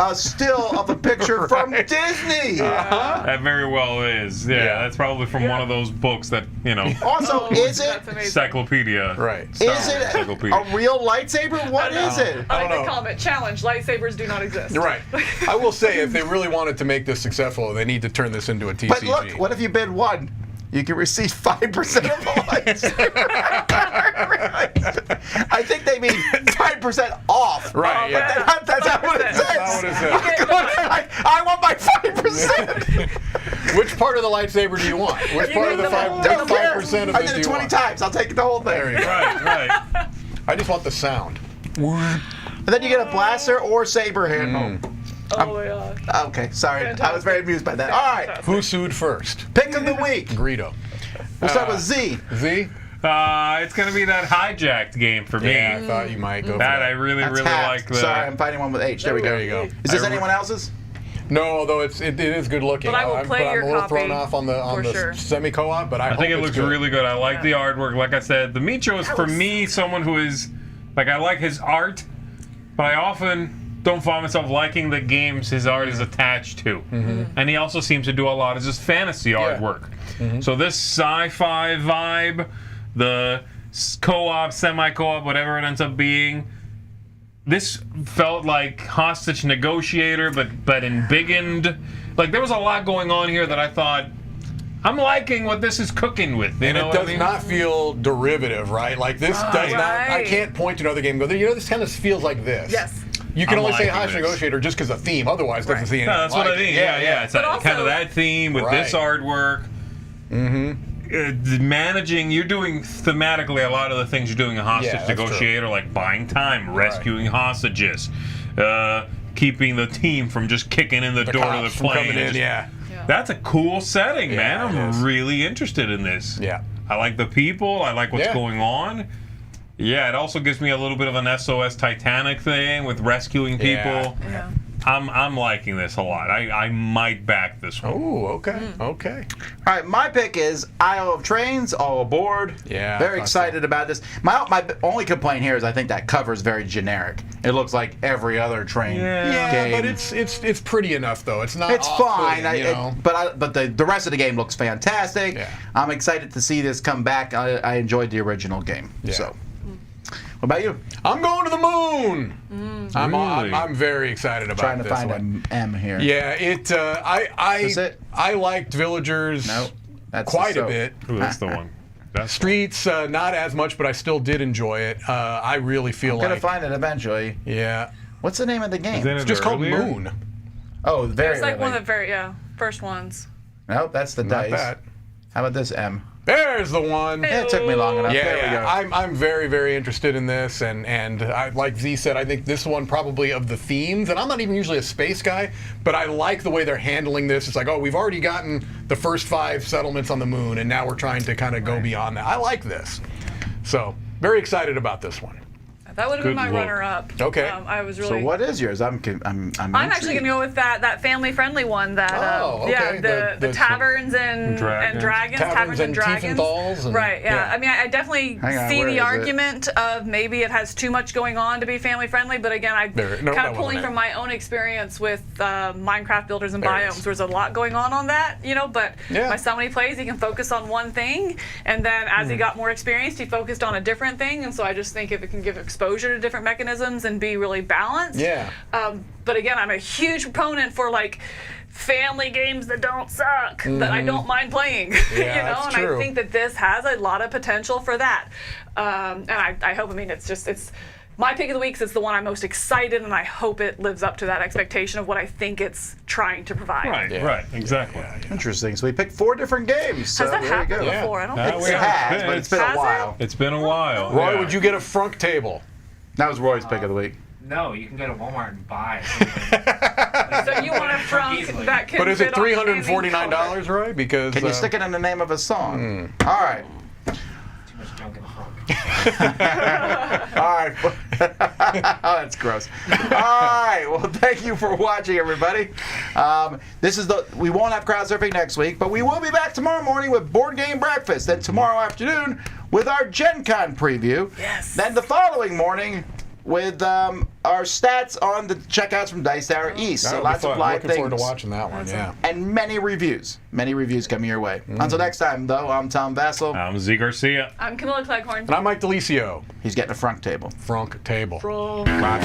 a still of a picture from Right. Disney. That very well is. Yeah, Yeah. that's probably from one of those books that, you know, Also, Oh, is it that's amazing. encyclopedia. Right. Star is Wars it encyclopedia. a real lightsaber? What is it? I don't like the know. comment. Challenge: lightsabers do not exist. You're right. I will say, if they really wanted to make this successful, they need to turn this into a TCG. But look, what if you bid 1? you can receive 5% of the lightsaber. I think they mean 5% off. Right, yeah. That's not what it says. That's not what it says. I want my 5%. Which part of the lightsaber do you want? Which part of the 5% of I it did do it you 20 want? times. I'll take the whole thing. There you go. Right. I just want the sound. And then you get a blaster or saber hand. Oh my gosh. Okay, sorry. I was Fantastic. very amused by that. All right, Who sued first? pick of the week. Greedo. We'll start with Z. Z? It's gonna be that hijacked game for me. Yeah, I thought you might go for That that. I really That's really half. like. Sorry, I'm finding one with H. There we go. There you go. Is this I- anyone else's? No, although it is good looking. But I will play I'm your a little copy, thrown off on for the sure. semi-co-op, but I I hope think it it's looks good. really good. I like the artwork. Like I said, the Micho is for me someone who is like I like his art, but I often don't find myself liking the games his art is attached to. And he also seems to do a lot of just fantasy artwork. So this sci-fi vibe, the co-op, semi-co-op, whatever it ends up being, this felt like Hostage Negotiator, but embiggened. Like there was a lot going on here that I thought, I'm liking what this is cooking with. You And know it what I does mean? not feel derivative, right? Like this does not. I Right. can't point to another game and go, you know, this kind of feels like this. Yes. You can I'm only say liking Hostage this. Negotiator just because of theme. Otherwise, it doesn't see anything. No, that's like what I mean. it. Yeah. It's But kind also- of that theme with this Right. artwork. Managing, you're doing thematically a lot of the things you're doing in Hostage Yeah, that's true. Negotiator, like buying time, rescuing hostages, keeping the team from just kicking in the door of the cops from plane. coming in, and just- yeah. That's a cool setting, man. it is. I'm really interested in this. Yeah. I like the people. I like what's Yeah. going on. Yeah, it also gives me a little bit of an SOS Titanic thing with rescuing people. Yeah. I'm liking this a lot. I might back this one. Oh, okay. Okay. All right, my pick is Isle of Trains, all aboard. Yeah, I Very thought excited about this. My only complaint here is I think that cover is very generic. It looks like every other train Yeah, game. but it's pretty enough though. It's not. It's fine, off-putting, you know. but the rest of the game looks fantastic. Yeah. I'm excited to see this come back. I enjoyed the original game. Yeah. So, what about you? I'm going to the moon. Really? I'm very excited about Trying to this find one. an M here. Yeah, Is it? I liked Villagers No, that's quite the a soap. bit. Ooh, that's the one. That's Streets not as much, but I still did enjoy it. I really feel I'm gonna like find it eventually. yeah, What's the name of the game? Isn't it's it just called earlier? Moon. Oh, very It's like early. one of the very first ones. Nope, that's the Not dice. that. How about this M? There's the one. Yeah, it took me long enough. Yeah, there we go. I'm very, very interested in this, and I, like Z said, I think this one probably of the themes, and I'm not even usually a space guy, but I like the way they're handling this. It's like, oh, we've already gotten the first 5 settlements on the moon, and now we're trying to kind of go beyond that. I like this. So, very excited about this one. That would have been Good my look. runner-up. Okay. I was So really. what is yours? I'm I'm actually going to go with that family-friendly one. That Oh, okay. yeah, the Taverns and Dragons, Taverns and Dragons. Tiefenthal's and- Right. Yeah. yeah. I mean, I definitely Hang on, see where is the it? argument of maybe it has too much going on to be family-friendly, but again, I No, kind that of wasn't pulling it. from my own experience with Minecraft Builders and There it Biomes. is. There's a lot going on that, but Yeah. my son when he plays, he can focus on one thing, and then as he got more experienced, he focused on a different thing, and so I just think if it can give exposure to different mechanisms and be really balanced. Yeah. But again, I'm a huge proponent for like family games that don't suck, that I don't mind playing. Yeah, that's and true. I think that this has a lot of potential for that. And I hope. I mean, it's my pick of the week. 'Cause it's the one I'm most excited, and I hope it lives up to that expectation of what I think it's trying to provide. Right, Yeah. right, exactly. Interesting. So we picked 4 different games. So Has that there you happened go. Yeah. before? I don't That think we It so. have. has, but it's been Has a it? while. It's been a while. Roy, yeah. would you get a Frunk Table? That was Roy's pick of the week. No, you can go to Walmart and buy. So you want a frunk Easily. that can But is it fit on $349, Roy? Because Can you stick it in the name of a song? All right. Too much junk in the front. All right. Oh, that's gross. All right. Well, thank you for watching, everybody. We won't have Crowdsurfing next week, but we will be back tomorrow morning with Board Game Breakfast. Then tomorrow afternoon with our Gen Con preview. Yes. Then the following morning with our stats on the checkouts from Dice Tower East. So That'll be lots fun. of live Looking forward to things. watching that one. Yeah. And many reviews. Many reviews coming your way. Until next time, though, I'm Tom Vassell. I'm Z Garcia. I'm Camilla Cleghorn. And I'm Mike DeLisio. He's getting a front table. Frunk Table. Rock.